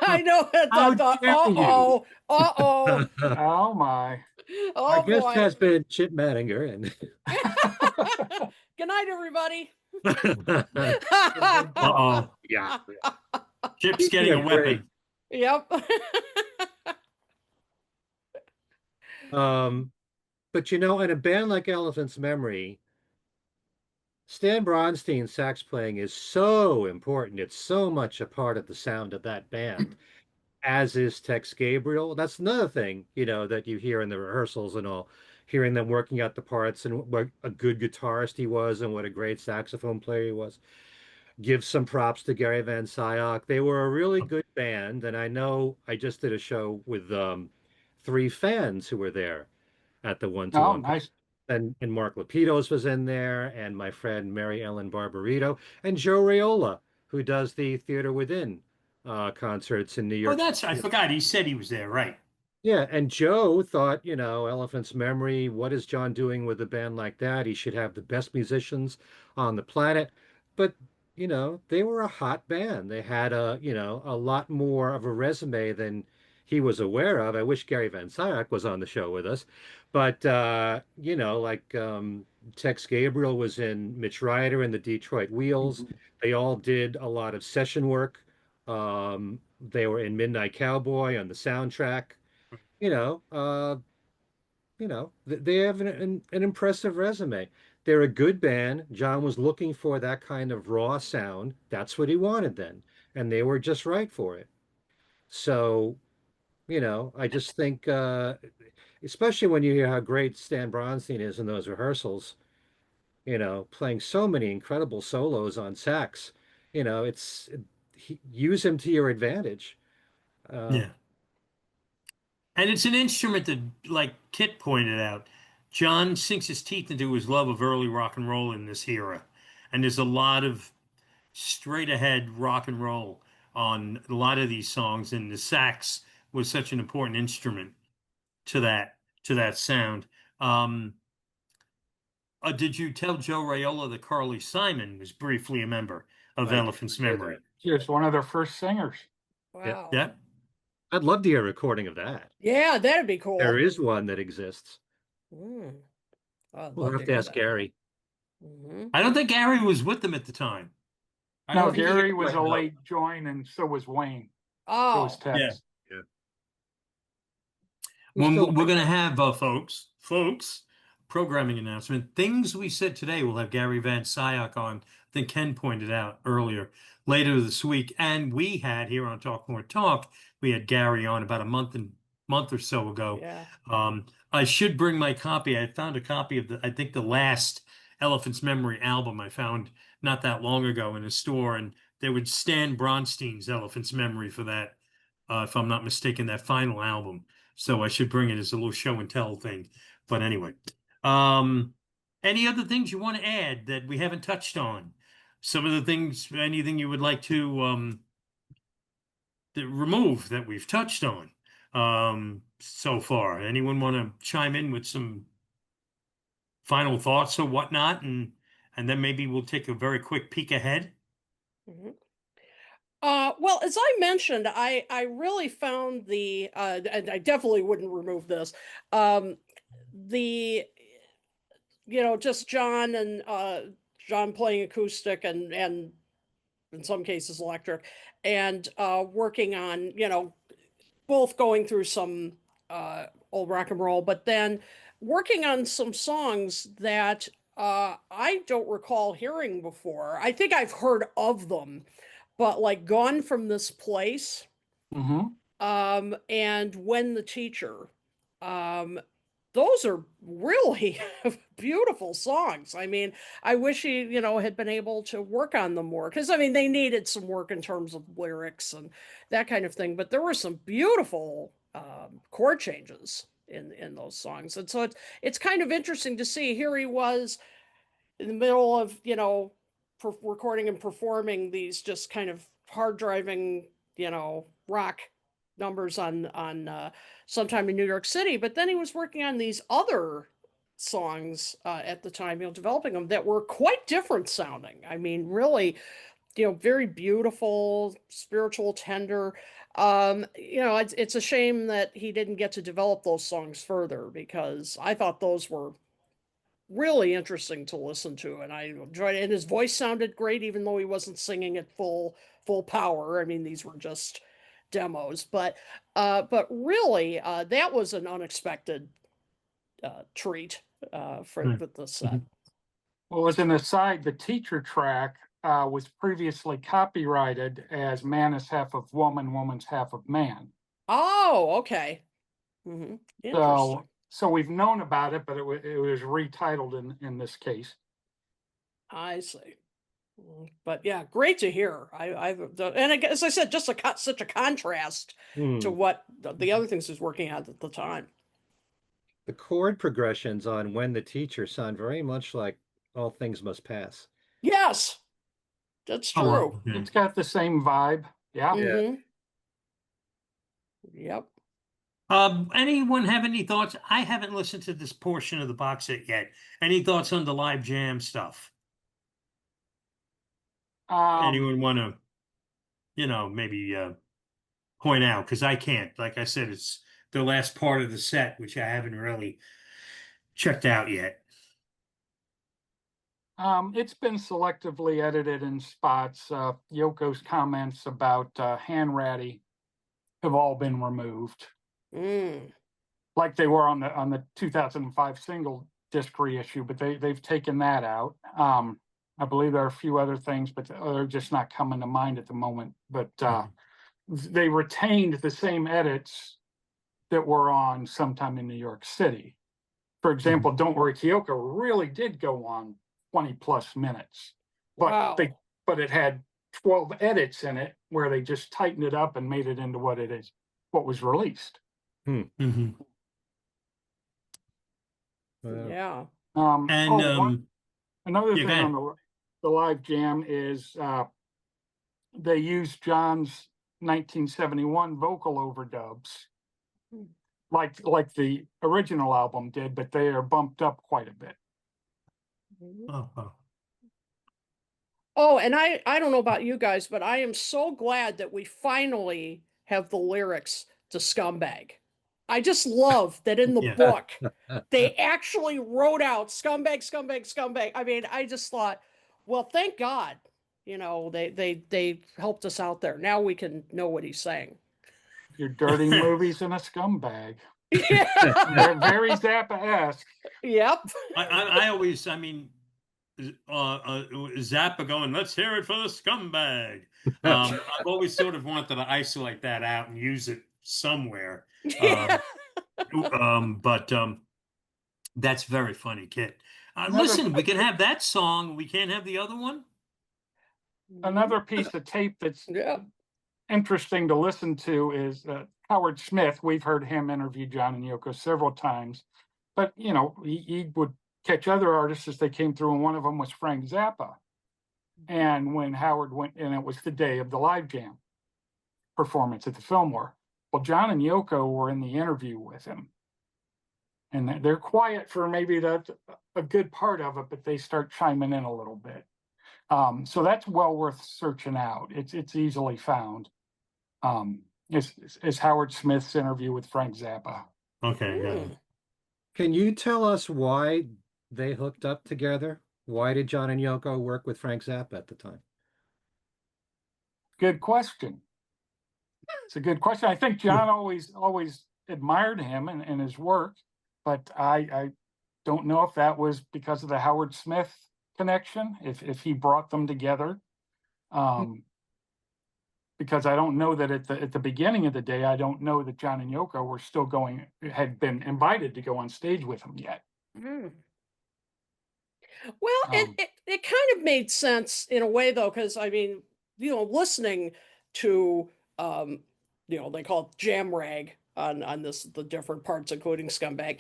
I know it. How I thought, dare you? Oh my. Our oh guest boy. has been Chip Madinger, and Good night, everybody. Uh-oh. yeah, Chip's speaking getting a of great, weapon. Yep. um, but in a band like Elephant's Memory, Stan Bronstein's sax playing is so important. It's so much a part of the sound of that band, as is Tex Gabriel. That's another thing, that you hear in the rehearsals and all, hearing them working out the parts and what a good guitarist he was and what a great saxophone player he was. Give some props to Gary Van Syok. They were a really good band, and I know I just did a show with three fans who were there at the Oh, one-to-one. nice. And Mark Lapidus was in there, and my friend Mary Ellen Barbarito, and Joe Raiola, who does the Theater Within concerts in New Oh, York I City. forgot. He said he was there, right? Yeah, and Joe thought, Elephant's Memory, what is John doing with a band like that? He should have the best musicians on the planet. But, they were a hot band. They had a lot more of a resume than he was aware of. I wish Gary Van Syok was on the show with us. But, like Tex Gabriel was in Mitch Ryder and the Detroit Wheels. They all did a lot of session work. They were in Midnight Cowboy on the soundtrack. you know, uh, they have an impressive resume. They're a good band. John was looking for that kind of raw sound. That's what he wanted then, and they were just right for it. So, I just think, especially when you hear how great Stan Bronstein is in those rehearsals, playing so many incredible solos on sax, use him to your advantage. Uh, Yeah. And it's an instrument that, like Kit pointed out, John sinks his teeth into his love of early rock and roll in this era. And there's a lot of straight ahead rock and roll on a lot of these songs, and the sax was such an important instrument to that sound. Um, did you tell Joe Raiola that Carly Simon was briefly a member of I did Elephant's hear Memory? that. He was one of their first singers. Yeah, Wow. Yeah. I'd love to hear a recording of that. Yeah, that'd be There cool. is one that exists. Mm. I'd We'll love have to to hear ask that. Gary. Mhm. I don't think Gary was with them at the time. I No, don't think he Gary got was a swept up. late join, and so was Wayne. So was Oh, Tex. Well, still we're going to have, folks, programming announcement. Things we said today, we'll have Gary Van Sciak on. I think Ken pointed out earlier, later this week. And we had here on Talk More Talk, we had Gary on about a month or so ago. yeah. I should bring my copy. I found a copy of I think the last Elephant's Memory album I found not that long ago in a store. And there was Stan Bronstein's Elephant's Memory for that, if I'm not mistaken, that final album. So I should bring it as a little show and tell thing. But anyway, any other things you want to add that we haven't touched on? Some of the things, anything you would like to remove that we've touched on so far? Anyone want to chime in with some final thoughts or whatnot? And then maybe we'll take a very quick peek ahead. Mhm. Well, as I mentioned, I really found and I definitely wouldn't remove this, the, just John and John playing acoustic and in some cases electric, and working on, both going through some old rock and roll, but then working on some songs that I don't recall hearing before. I think I've heard of them, but like Gone from This Place, Mm-hmm. and When the Teacher. Um, those are really beautiful songs. I mean, I wish he, had been able to work on them more, because I mean, they needed some work in terms of lyrics and that kind of thing. But there were some beautiful chord changes in those songs, and so it's kind of interesting to see. Here he was in the middle of, recording and performing these just kind of hard driving, rock numbers on sometime in New York City, but then he was working on these other songs at the time, developing them that were quite different sounding. I mean, really, very beautiful, spiritual, tender. It's a shame that he didn't get to develop those songs further, because I thought those were really interesting to listen to, and I enjoyed it. And his voice sounded great, even though he wasn't singing at full power. I mean, these were just demos, but really, that was an unexpected treat for Hmm. with the set. Well, as an aside, the teacher track was previously copyrighted as Man is Half of Woman, Woman's Half of Man. Oh, okay. Interesting. So we've known about it, but it was retitled in this case. I see. But yeah, great to hear. And as I said, just such a contrast to what the other things he's working on at the time. The chord progressions on When the Teacher sound very much like All Things Must Pass. Yes, that's Oh, true. well, okay. It's got the same vibe. Yeah. Mm-hmm. Yep. Anyone have any thoughts? I haven't listened to this portion of the box set yet. Any thoughts on the live jam stuff? Anyone want to, maybe point out? Because I can't. Like I said, it's the last part of the set, which I haven't really checked out yet. It's been selectively edited in spots. Yoko's comments about hand ratty have all been removed, Mm. like they were on the 2005 single disc reissue, but they've taken that out. I believe there are a few other things, but they're just not coming to mind at the moment. But they retained the same edits that were on Sometime in New York City. For example, Don't Worry Kyoko really did go on 20 plus minutes, but Wow. but it had 12 edits in it where they just tightened it up and made it into what it is, what was released. Mm-hmm. Yeah. And another yeah, go thing ahead. on the live jam is they used John's 1971 vocal overdubs, like the original album did, but they are bumped up quite a bit. Oh. Oh, and I don't know about you guys, but I am so glad that we finally have the lyrics to Scumbag. I just love that in the Yeah. book they actually wrote out scumbag, scumbag, scumbag. I mean, I just thought, well, thank God, they helped us out there. Now we can know what he's saying. Your dirty movies and a scumbag. Yeah. They're very Zappa-esque. Yep. I always, I mean, Zappa going, let's hear it for the scumbag. I've always sort of wanted to isolate that out and use it somewhere. Yeah. But that's very funny, Kit. Another- Listen, we can have that song. We can't have the other one. Another piece of tape that's Yeah. interesting to listen to is Howard Smith. We've heard him interview John and Yoko several times, but he would catch other artists as they came through, and one of them was Frank Zappa. And when Howard went, and it was the day of the Live Jam performance at the Fillmore, well, John and Yoko were in the interview with him, and they're quiet for maybe that's a good part of it, but they start chiming in a little bit. So that's well worth searching out. It's easily found. Is Howard Smith's interview with Frank Zappa. Okay, got it. Can you tell us why they hooked up together? Why did John and Yoko work with Frank Zappa at the time? Good question. It's a good question. I think John always admired him and his work, but I don't know if that was because of the Howard Smith connection, if he brought them together. Because I don't know that at the beginning of the day, I don't know that John and Yoko were still had been invited to go on stage with him yet. Mm. Well, it kind of made sense in a way, though, because I mean, listening to they call it jam rag on the different parts, including Scumbag.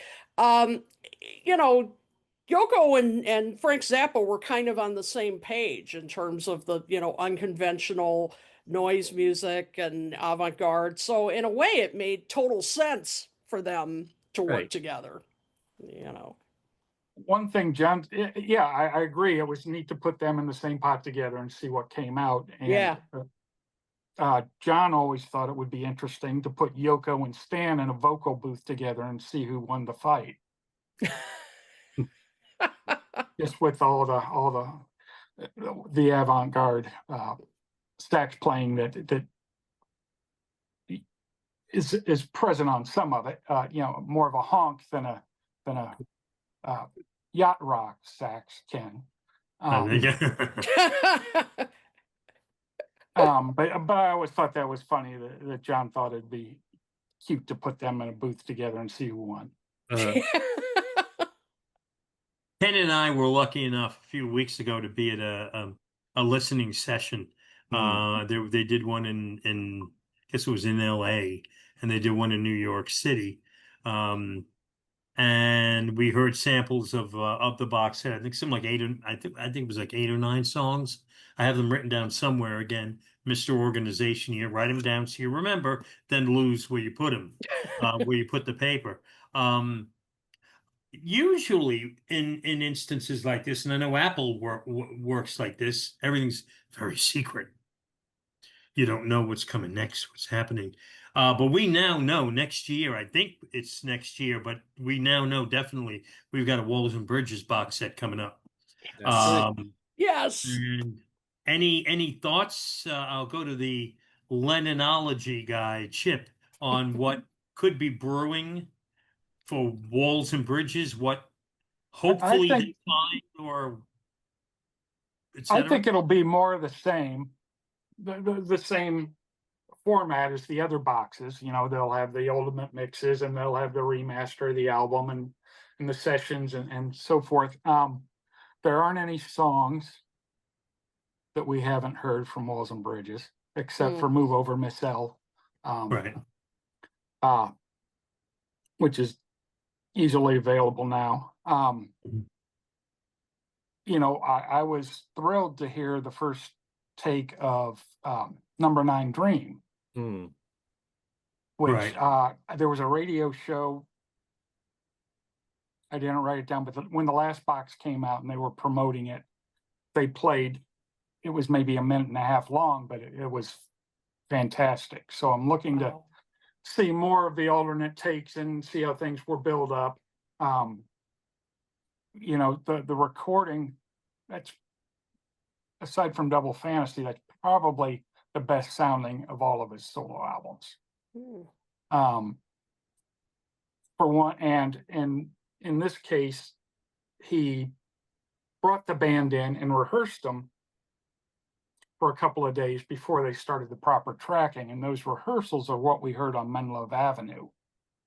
Yoko and Frank Zappa were kind of on the same page in terms of the unconventional noise music and avant-garde. So in a way, it made total sense for them to work Right. together. One thing, John, yeah, I agree. It was neat to put them in the same pot together and see what came out. And, Yeah. John always thought it would be interesting to put Yoko and Stan in a vocal booth together and see who won the fight. Just with all the avant-garde sax playing that is present on some of it. More of a honk than a yacht rock sax can. But I always thought that was funny that John thought it'd be cute to put them in a booth together and see who won. Ken and I were lucky enough a few weeks ago to be at a listening session. They did one in I guess it was in LA, and they did one in New York City. And we heard samples of the box set. I think something like I think it was like 8 or 9 songs. I have them written down somewhere. Again, Mr. Organization here. Write them down so you remember. Then lose where you put them, where you put the paper. Usually, in instances like this, and I know Apple works like this. Everything's very secret. You don't know what's coming next, what's happening. But we now know next year, I think it's next year, but we now know definitely we've got a Walls and Bridges box set coming up. Yes. And any thoughts? I'll go to the Lennonology guy, Chip, on what could be brewing for Walls and Bridges, what hopefully they find, or I think it'll be more of the same. The same format as the other boxes. They'll have the ultimate mixes, and they'll have the remaster of the album and the sessions and so forth. There aren't any songs that we haven't heard from Walls and Bridges, except for Move Over Miss L, right. Which is easily available now. I was thrilled to hear the first take of Number 9 Dream, which there was a radio show. I didn't write it down, but when the last box came out and they were promoting it, they played. It was maybe a minute and a half long, but it was fantastic. So I'm looking to see more of the alternate takes and see how things were built up. The recording, that's aside from Double Fantasy, that's probably the best sounding of all of his solo albums. Hmm. For one, and in this case, he brought the band in and rehearsed them for a couple of days before they started the proper tracking. And those rehearsals are what we heard on Menlove Avenue.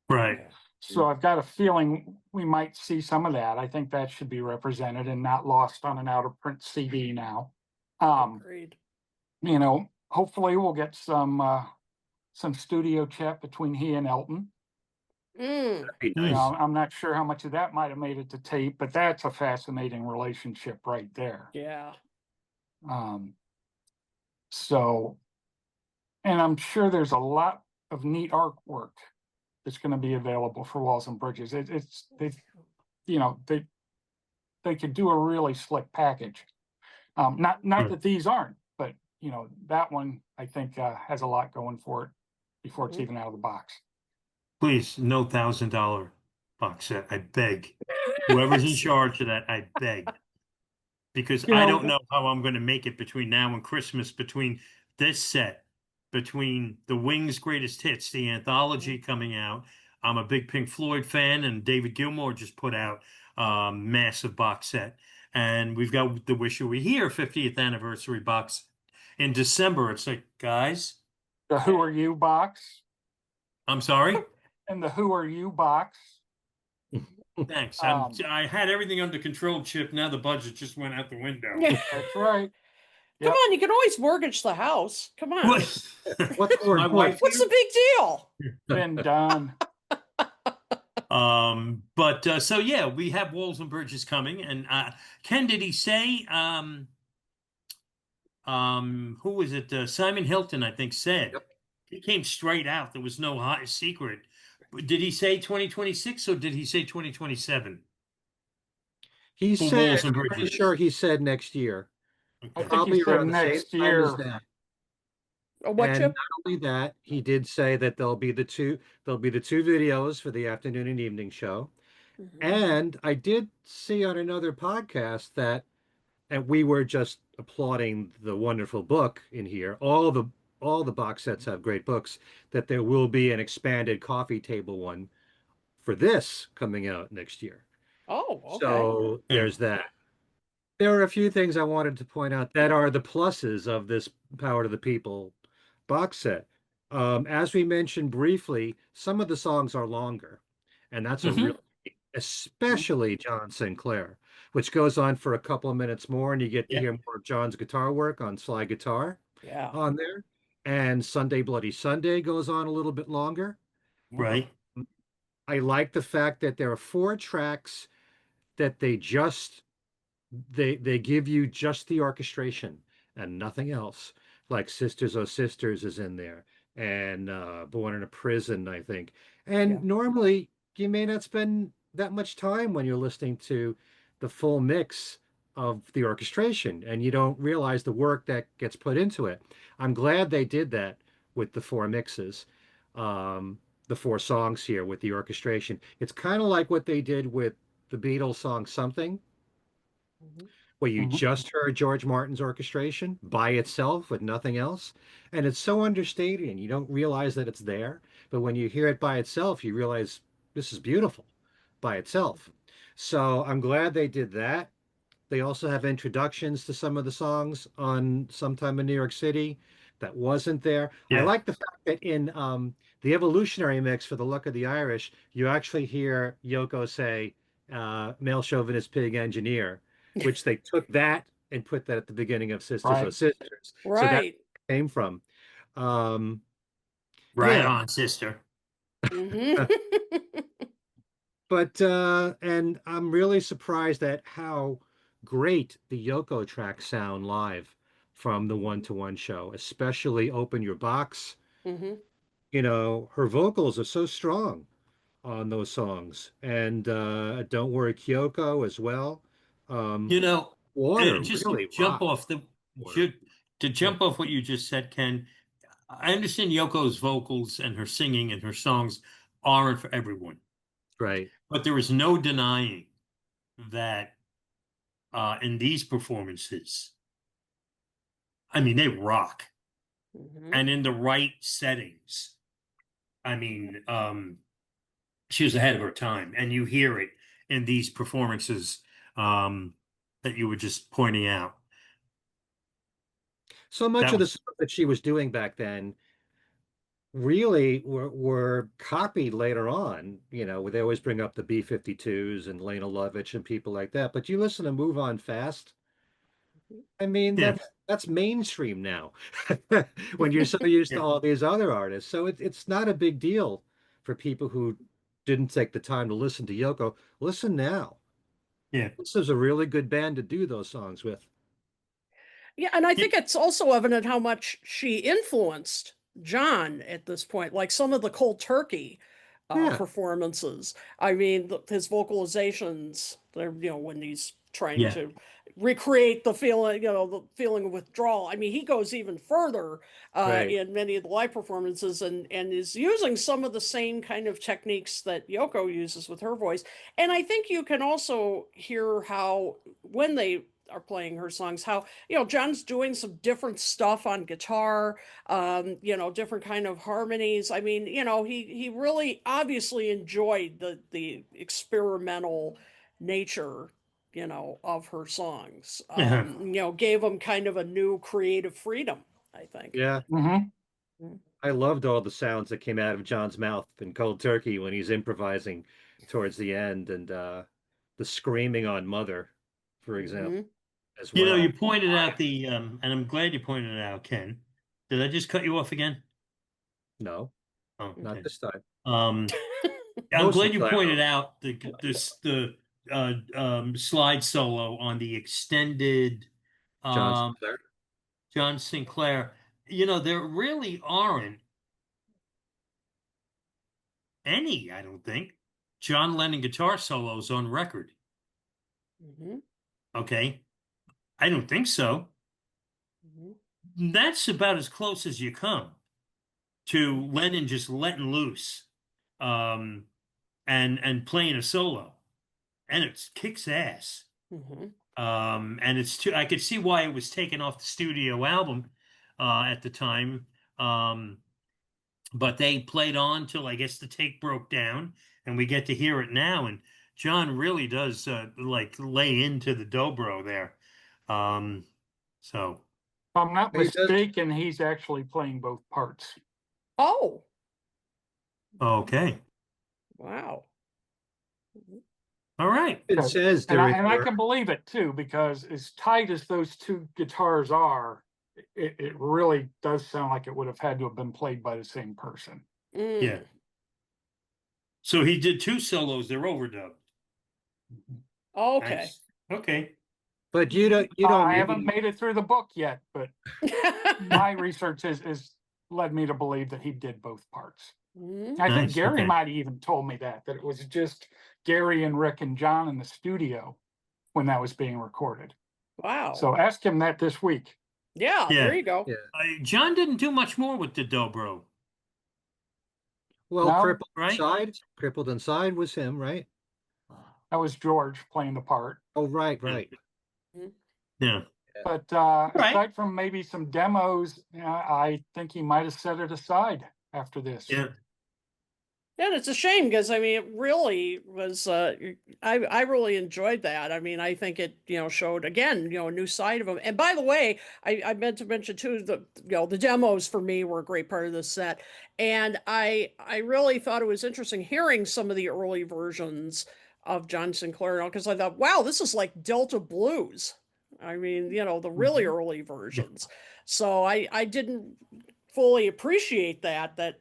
Right. So I've got a feeling we might see some of that. I think that should be represented and not lost on an out of print CD now. Agreed. You know, hopefully we'll get some studio chat between he and Elton. Mm. That'd be You nice. know, I'm not sure how much of that might have made it to tape, but that's a fascinating relationship right there. Yeah. So, and I'm sure there's a lot of neat artwork that's going to be available for Walls and Bridges. You know, they could do a really slick package. Not Right. that these aren't, but you know, that one I think has a lot going for it before it's even out of the box. Please, no $1,000 box set. I beg. Whoever's in charge of that, I beg. Because You I know, don't know how I'm going to make it between now and Christmas, between this set, between the Wings' greatest hits, the anthology coming out. I'm a big Pink Floyd fan, and David Gilmour just put out a massive box set. And we've got the Wish You Were Here 50th anniversary box in December. It's like, guys, the Who Are You box I'm sorry. and the Who Are You box. Thanks. Um, I had everything under control, Chip. Now the budget just went out the window. That's right. Come Yep. on, you can always mortgage the house. Come on. What's more My important? wife What's the big deal? Been done. So yeah, we have Walls and Bridges coming, and Ken, did he say who was it? Simon Hilton, I think, said Yep. he came straight out. There was no hot secret. Did he say 2026 or did he say 2027? He For said, Walls and I'm pretty Bridges. sure he said next year. I Okay. think Probably he said around the same next time as year. that. What, And Chip? not only that, he did say that there'll be the two videos for the afternoon and evening show. Mhm. And I did see on another podcast that, and we were just applauding the wonderful book in here. All the box sets have great books, that there will be an expanded coffee table one for this coming out next year. Oh, okay. So there's that. There are a few things I wanted to point out that are the pluses of this Power to the People box set. As we mentioned briefly, some of the songs are longer, and that's a Mhm. real, especially John Sinclair, which goes on for a couple of minutes more, and you get to Yeah. hear more of John's guitar work on slide guitar Yeah. on there. And Sunday Bloody Sunday goes on a little bit longer. Right. I like the fact that there are 4 tracks that they give you just the orchestration and nothing else. Like Sisters Oh Sisters is in there, and Born in a Prison, I think. And Yeah. normally you may not spend that much time when you're listening to the full mix of the orchestration, and you don't realize the work that gets put into it. I'm glad they did that with the 4 mixes, the 4 songs here with the orchestration. It's kind of like what they did with the Beatles song Something, Mhm. where you Mhm. just heard George Martin's orchestration by itself with nothing else. And it's so understated and you don't realize that it's there. But when you hear it by itself, you realize this is beautiful by itself. So I'm glad they did that. They also have introductions to some of the songs on Sometime in New York City that wasn't there. I Yeah. like the fact that in the evolutionary mix for The Luck of the Irish, you actually hear Yoko say, male chauvinist pig engineer, which they took that and put that at the beginning of Sisters Oh Right. Sisters. So that Right. came from. Um, Right yeah, on, sister. Mhm. but and I'm really surprised at how great the Yoko tracks sound live from the one-to-one show, especially Open Your Box. Mhm. You know, her vocals are so strong on those songs. And Don't Worry Kyoko as well. Um, You know, Water just to really jump rocked. off the Water. ju- to Yeah, jump off what you just said, Ken. I understand Yoko's vocals and her singing and her songs aren't for everyone, right. but there is no denying that in these performances, I mean, they rock. Mhm. And in the right settings. I mean, she was ahead of her time, and you hear it in these performances that you were just pointing out. So much That of the was, stuff that she was doing back then really were copied later on. You know, they always bring up the B-52s and Lennonology and people like that. But you listen to Move On Fast, I mean, yeah, that's mainstream now when you're so used to yeah, all these other artists. So it's not a big deal for people who didn't take the time to listen to Yoko. Listen now. yeah, This is a really good band to do those songs with. Yeah, and I yeah, think it's also evident how much she influenced John at this point, like some of the cold turkey Yeah, performances. I mean, his vocalizations, they're, when he's trying yeah, to recreate the feeling, the feeling of withdrawal. I mean, he goes even further right. in many of the live performances and is using some of the same kind of techniques that Yoko uses with her voice. And I think you can also hear how when they are playing her songs, how John's doing some different stuff on guitar, different kind of harmonies. I mean, he really obviously enjoyed the experimental nature, of her songs. yeah, Gave him kind of a new creative freedom, I think. Yeah. Mm-hmm. Mm. I loved all the sounds that came out of John's mouth in Cold Turkey when he's improvising towards the end and the screaming on Mother, for example, Mhm. as You well. pointed out and I'm glad you pointed it out, Ken. Did I just cut you off again? No, Oh, not okay. this time. Um, I'm Most of glad you the time. pointed out the slide solo on the extended John um, Sinclair. John Sinclair. There really aren't any, I don't think, John Lennon guitar solos on record. Mhm. Okay. I don't think so. Mhm. That's about as close as you come to Lennon just letting loose um, and playing a solo. And it kicks ass. Mhm. And I could see why it was taken off the studio album at the time. Um, but they played on till I guess the tape broke down, and we get to hear it now. And John really does like lay into the dobro there. Um, so If I'm not He does. mistaken, he's actually playing both parts. Oh, okay, wow. all right, It Okay. says And I, during and I the can believe it too, because as tight as those two guitars are, it really does sound like it would have had to have been played by the same person. yeah. Mm. So he did two solos. They're overdubbed. Okay. Nice. Okay. but you don't I haven't need made it through the book yet, but my research has led me to believe that he did both parts. Mhm. I think Nice. Gary Okay. might have even told me that it was just Gary and Rick and John in the studio when that was being recorded. Wow. So ask him that this week. Yeah, there Yeah. you go. yeah. John didn't do much more with the dobro, Well, No, right? Crippled Inside was him, right? that was George playing the part. Oh, right, Yeah. right. Mhm. Yeah. But Right. aside from maybe some demos, I think he might have set it aside after this. Yeah. And it's a shame because I mean it really was I really enjoyed that. I mean I think it showed again a new side of him. And by the way, I meant to mention too the demos for me were a great part of this set. And I really thought it was interesting hearing some of the early versions of John Sinclair because I thought wow this is like Delta blues. I mean the really Mhm. early Yeah. versions. So I didn't fully appreciate that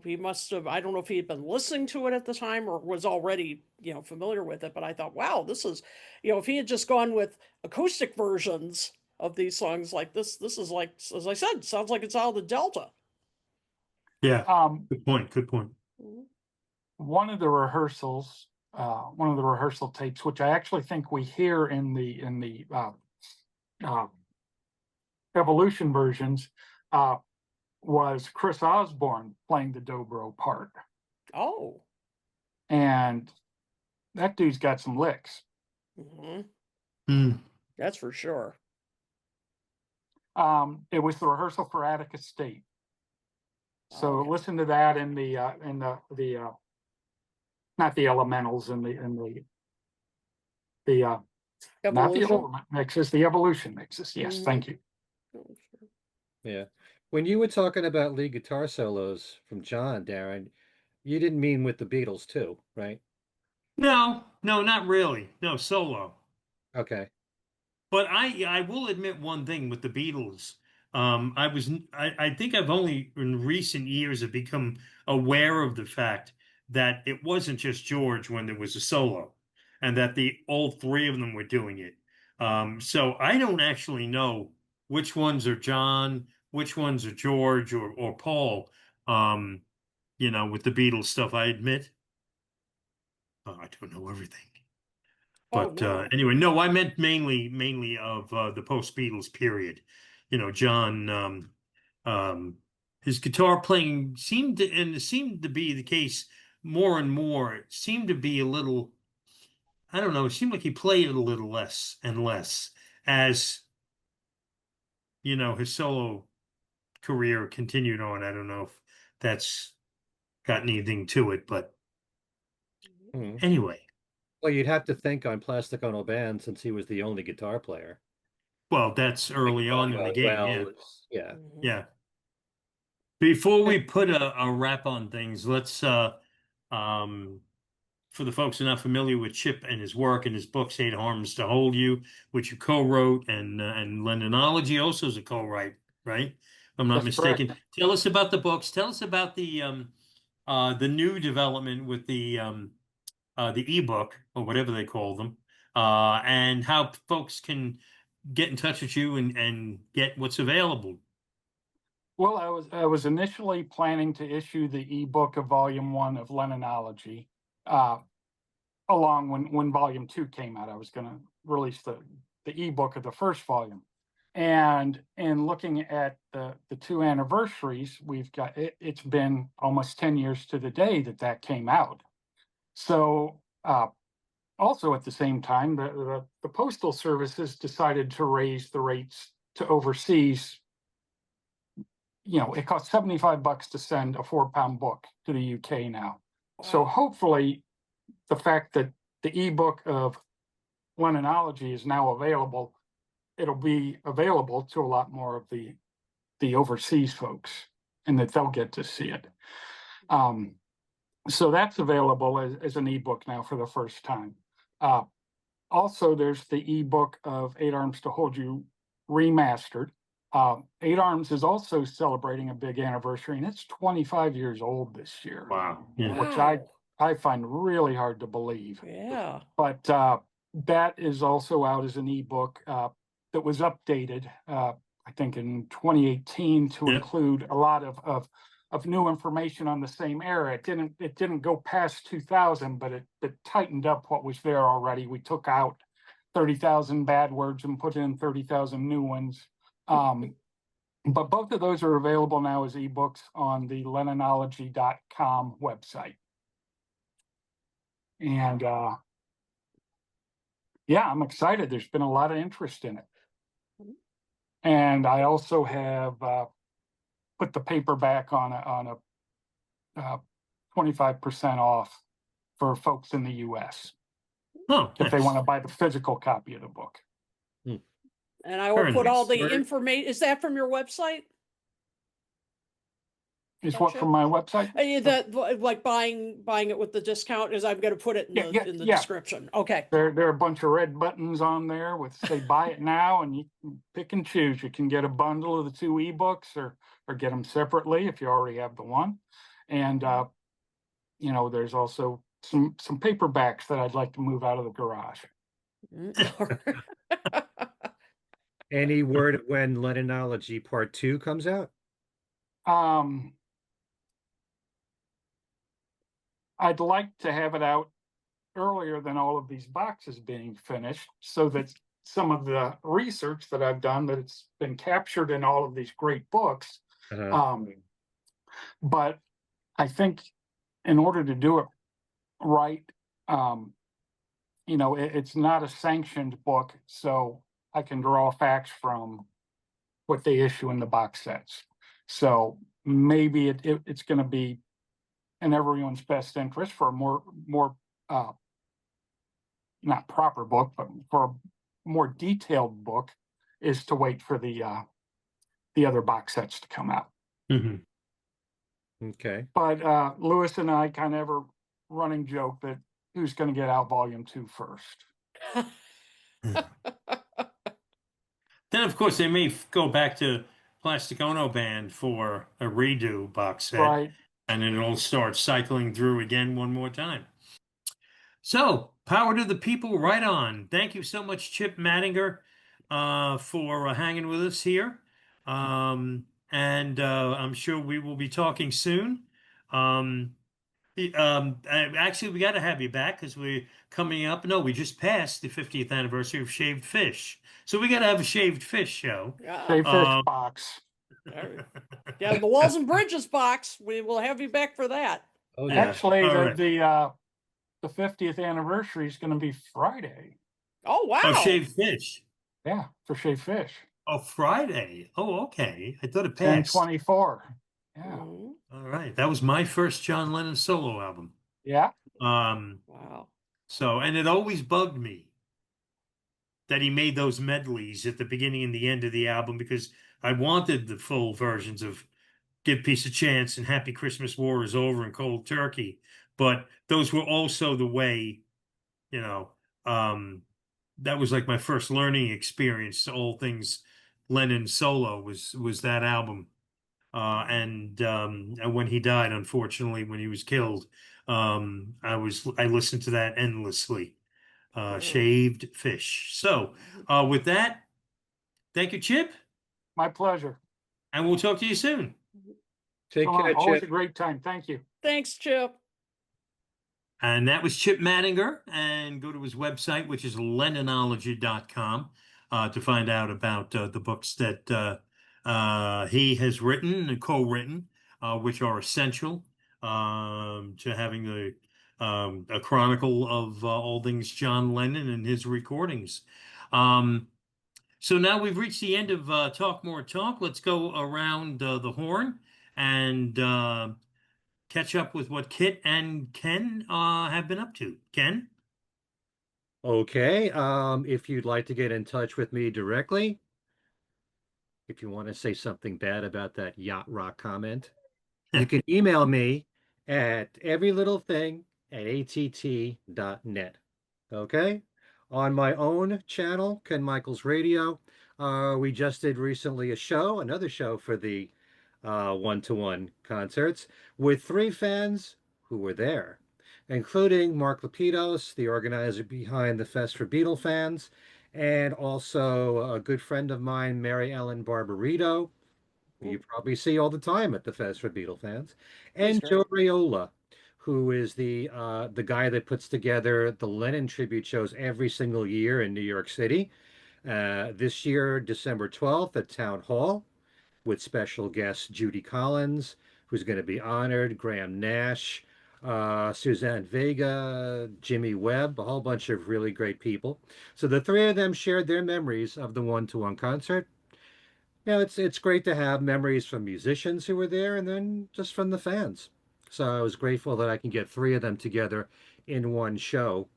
he must have, I don't know if he had been listening to it at the time or was already, familiar with it, but I thought, wow, this is, if he had just gone with acoustic versions of these songs like this is like, as I said, sounds like it's out of the Delta. Yeah. Um, Good point. Good point. Mhm. one of the rehearsals, one of the rehearsal tapes, which I actually think we hear in the uh, Evolution versions, was Chris Osborne playing the dobro part, Oh, and that dude's got some licks. mhm. Hmm. That's for sure. It was the rehearsal for Attic Estate. So Okay. listen to that in the not the elementals and the not the Evolution? element mixes, the evolution mixes. Yes, Mhm. thank you. Oh, sure. Yeah. When you were talking about lead guitar solos from John, Darren, you didn't mean with the Beatles too, right? No, no, not really. No, solo. Okay. But I will admit one thing with the Beatles. I think I've only in recent years have become aware of the fact that it wasn't just George when there was a solo, and that the all three of them were doing it. So I don't actually know which ones are John, which ones are George or Paul. With the Beatles stuff, I admit, I don't know everything. Oh, But no. anyway, no, I meant mainly of the post Beatles period. John, his guitar playing seemed to be the case more and more. It seemed to be a little, I don't know, it seemed like he played it a little less and less as, his solo career continued on. I don't know if that's got anything to it, but Hmm. anyway, Well, you'd have to think on Plastic Ono Band since he was the only guitar player. well, that's early on in the game. Yeah. Yeah. Mhm. Yeah. Before we put a wrap on things, let's um for the folks who are not familiar with Chip and his work and his books, Hate Harms to Hold You, which you co-wrote, and Lennonology also is a co-write, right? If I'm not That's correct. mistaken. Tell us about the books. Tell us about the new development with the ebook or whatever they call them, and how folks can get in touch with you and get what's available. Well, I was initially planning to issue the ebook of Volume 1 of Lennonology, along when Volume 2 came out. I was going to release the ebook of the first volume. And in looking at the two anniversaries, we've got it's been almost 10 years to the day that came out. So also at the same time, the postal services decided to raise the rates to overseas. It costs $75 to send a 4-pound book to the UK now. So Wow. hopefully the fact that the ebook of Lennonology is now available, it'll be available to a lot more of the overseas folks, and that they'll get to see it. So that's available as an ebook now for the first time. Also, there's the ebook of 8 Arms to Hold You remastered. 8 Arms is also celebrating a big anniversary, and it's 25 years old this year. Wow. Yeah. Which Wow. I find really hard to believe. Yeah. But that is also out as an ebook that was updated, I think, in 2018 to Yeah. include a lot of new information on the same era. It didn't go past 2000, but it tightened up what was there already. We took out 30,000 bad words and put in 30,000 new ones. But both of those are available now as ebooks on the Lennonology.com website. And yeah, I'm excited. There's been a lot of interest in it. And I also have put the paperback on a 25% off for folks in the US Oh, if they nice. want to buy the physical copy of the book. And I will Very put all nice. the information. Is that from your website? Is That what Chip? from my website? That like buying it with the discount is I'm going to put it in the Yeah. description. Okay. There are a bunch of red buttons on there with say buy it now, and you can pick and choose. You can get a bundle of the 2 ebooks or get them separately if you already have the one. And there's also some paperbacks that I'd like to move out of the garage. Any word of when Lennonology Part 2 comes out? I'd like to have it out earlier than all of these boxes being finished, so that some of the research that I've done, that it's been captured in all of these great books. But I think in order to do it right, it's not a sanctioned book, so I can draw facts from what they issue in the box sets. So maybe it's going to be in everyone's best interest for a more not proper book, but for a more detailed book, is to wait for the other box sets to come out. Mhm. Okay. But Lewis and I kind of have a running joke that who's going to get out volume 2 first. Then, of course, they may go back to Plastic Ono Band for a redo box set, Right. and then it'll start cycling through again one more time. So, power to the people, right on. Thank you so much, Chip Madinger, for hanging with us here. And I'm sure we will be talking soon. Actually, we got to have you back because we're coming up. No, we just passed the 50th anniversary of Shaved Fish. So we got to have a Shaved Fish show. Yeah. Save fish box. Yeah, the Walls and Bridges box. We will have you back for that. Oh yeah. Actually, All right. the 50th anniversary is going to be Friday. Oh wow. Oh, Shaved Fish. Yeah, for Shaved Fish. Oh, Friday. Oh, okay. I thought it And passed. 24. Yeah. Mhm. All right. That was my first John Lennon solo album. Yeah. Wow. So, and it always bugged me that he made those medleys at the beginning and the end of the album because I wanted the full versions of Give Peace a Chance and Happy Christmas War is Over and Cold Turkey. But those were also the way, you know, that was like my first learning experience. All things Lennon solo was that album. And when he died, unfortunately, when he was killed, I listened to that endlessly. Shaved Fish. So with that, thank you, Chip, My pleasure. and we'll talk to you soon. Take care, Always Chip. a great time. Thank you. Thanks, Chip. And that was Chip Madinger. And go to his website, which is Lennonology.com, to find out about the books that he has written and co-written, which are essential to having a chronicle of all things John Lennon and his recordings. So now we've reached the end of Talk More Talk. Let's go around the horn and catch up with what Kit and Ken have been up to. Ken? Okay. If you'd like to get in touch with me directly, if you want to say something bad about that yacht rock comment, you can email me at everylittlething@att.net. Okay? On my own channel, Ken Michaels Radio, we just did recently another show for the one-to-one concerts with 3 fans who were there, including Mark Lapidus, the organizer behind the Fest for Beatle fans, and also a good friend of mine, Mary Ellen Barbarito, who you probably see all the time at the Fest for Beatle fans, and He's Joe great. Raiola, who is the guy that puts together the Lennon tribute shows every single year in New York City. This year, December 12th at Town Hall, with special guests Judy Collins, who's going to be honored, Graham Nash, Suzanne Vega, Jimmy Webb, a whole bunch of really great people. So the 3 of them shared their memories of the one-to-one concert. You know, it's great to have memories from musicians who were there and then just from the fans. So I was grateful that I can get 3 of them together in one show.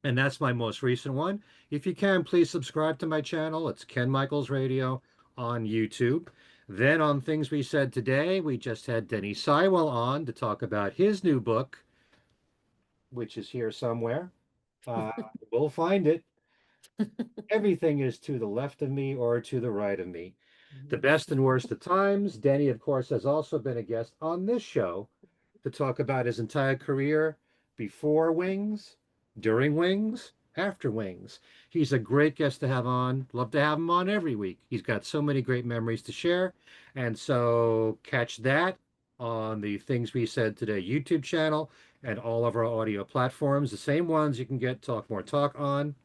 And that's my most recent one. If you can, please subscribe to my channel. It's Ken Michaels Radio on YouTube. Then on Things We Said Today, we just had Denny Sywell on to talk about his new book, which is here somewhere. We'll find it. Everything is to the left of me or to the right of me. The best and worst of times. Denny, of course, has also been a guest on this show to talk about his entire career before Wings, during Wings, after Wings. He's a great guest to have on. Love to have him on every week. He's got so many great memories to share. And so catch that on the Things We Said Today YouTube channel and all of our audio platforms, the same ones you can get Talk More Talk on.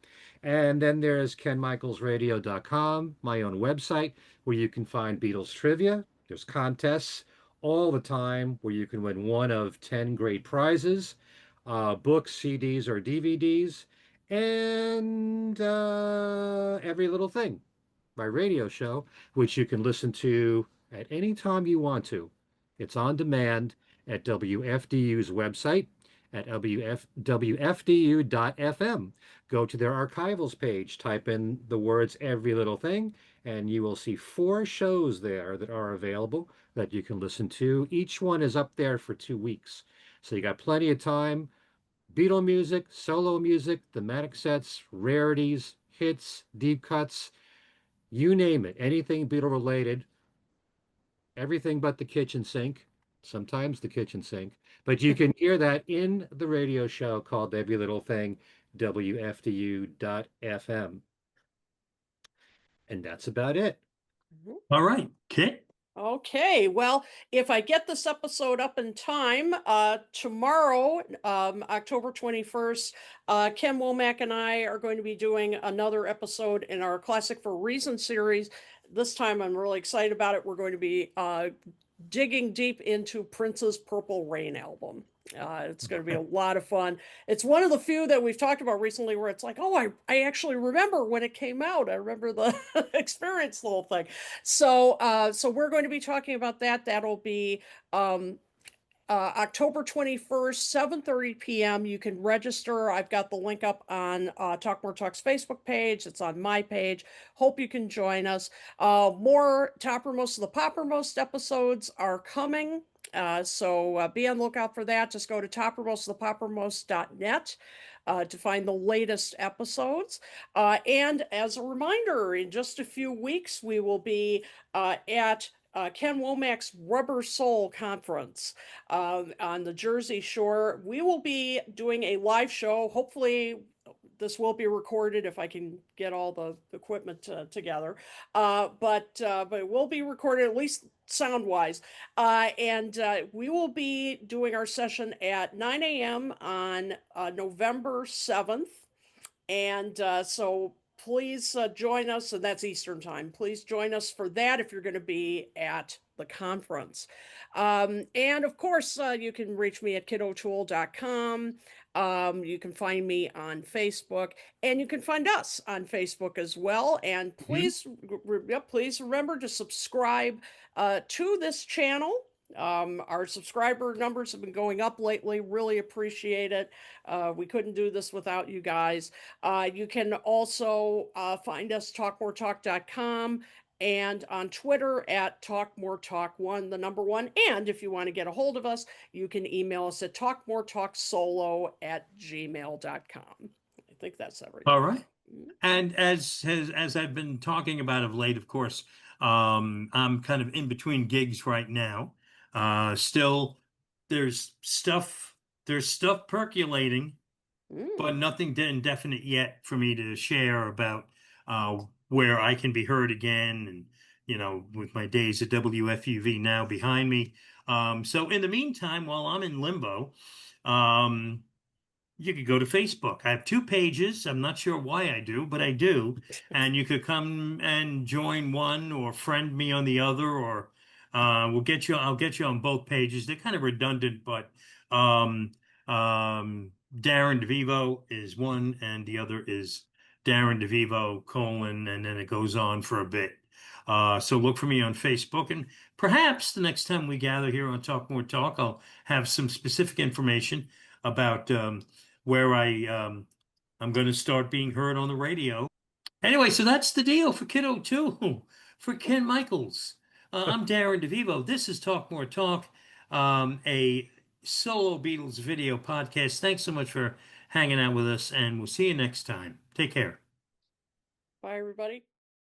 And then there's kenmichaelsradio.com, my own website, where you can find Beatles trivia. There's contests all the time where you can win one of 10 great prizes, books, CDs, or DVDs, and every little thing. my radio show, which you can listen to at any time you want to. It's on demand at WFDU's website at WFDU.FM. Go to their archivals page, type in the words "every little thing," and you will see 4 shows there that are available that you can listen to. Each one is up there for 2 weeks. So you got plenty of time. Beatle music, solo music, thematic sets, rarities, hits, deep cuts, you name it. Anything Beatle related, everything but the kitchen sink, sometimes the kitchen sink. But you can hear that in the radio show called Every Little Thing, WFDU.FM. And that's about it. All right, Kit. Okay, well, if I get this episode up in time, tomorrow, October 21st, Ken Womack and I are going to be doing another episode in our Classic for a Reason series. This time I'm really excited about it. We're going to be digging deep into Prince's Purple Rain album. It's going to be a lot of fun. It's one of the few that we've talked about recently where it's like, oh, I actually remember when it came out. I remember the experience, the whole thing. So we're going to be talking about that. That'll be October 21st, 7:30 p.m. You can register. I've got the link up on Talk More Talk's Facebook page. It's on my page. Hope you can join us. More Toppermost of the Poppermost episodes are coming. So be on the lookout for that. Just go to toppermostofthepoppermost.net to find the latest episodes. And as a reminder, in just a few weeks, we will be at Ken Womack's Rubber Soul Conference on the Jersey Shore. We will be doing a live show. Hopefully, this will be recorded if I can get all the equipment together. But it will be recorded, at least sound wise. And we will be doing our session at 9 a.m. on November 7th. And so please join us, and that's Eastern time. Please join us for that if you're going to be at the conference. And of course, you can reach me at kidotool.com. You can find me on Facebook, and you can find us on Facebook as well. And please, please remember to subscribe to this channel. Our subscriber numbers have been going up lately. Really appreciate it. We couldn't do this without you guys. You can also find us talkmoretalk.com and on Twitter at talkmoretalk1, the number 1. And if you want to get a hold of us, you can email us at talkmoretalksolo@gmail.com. I think that's everything. All right. And as I've been talking about of late, of course, I'm kind of in between gigs right now. Still, there's stuff percolating, but nothing indefinite yet for me to share about where I can be heard again. And, with my days at WFUV now behind me. So in the meantime, while I'm in limbo, you could go to Facebook. I have 2 pages. I'm not sure why I do, but I do. And you could come and join one or friend me on the other, or I'll get you on both pages. They're kind of redundant, but Darren DeVivo is one, and the other is Darren DeVivo : and then it goes on for a bit. So look for me on Facebook, and perhaps the next time we gather here on Talk More Talk, I'll have some specific information about where I'm going to start being heard on the radio. Anyway, so that's the deal for Kiddo 2, for Ken Michaels. I'm Darren DeVivo. This is Talk More Talk, a solo Beatles video podcast. Thanks so much for hanging out with us, and we'll see you next time. Take care. Bye, everybody.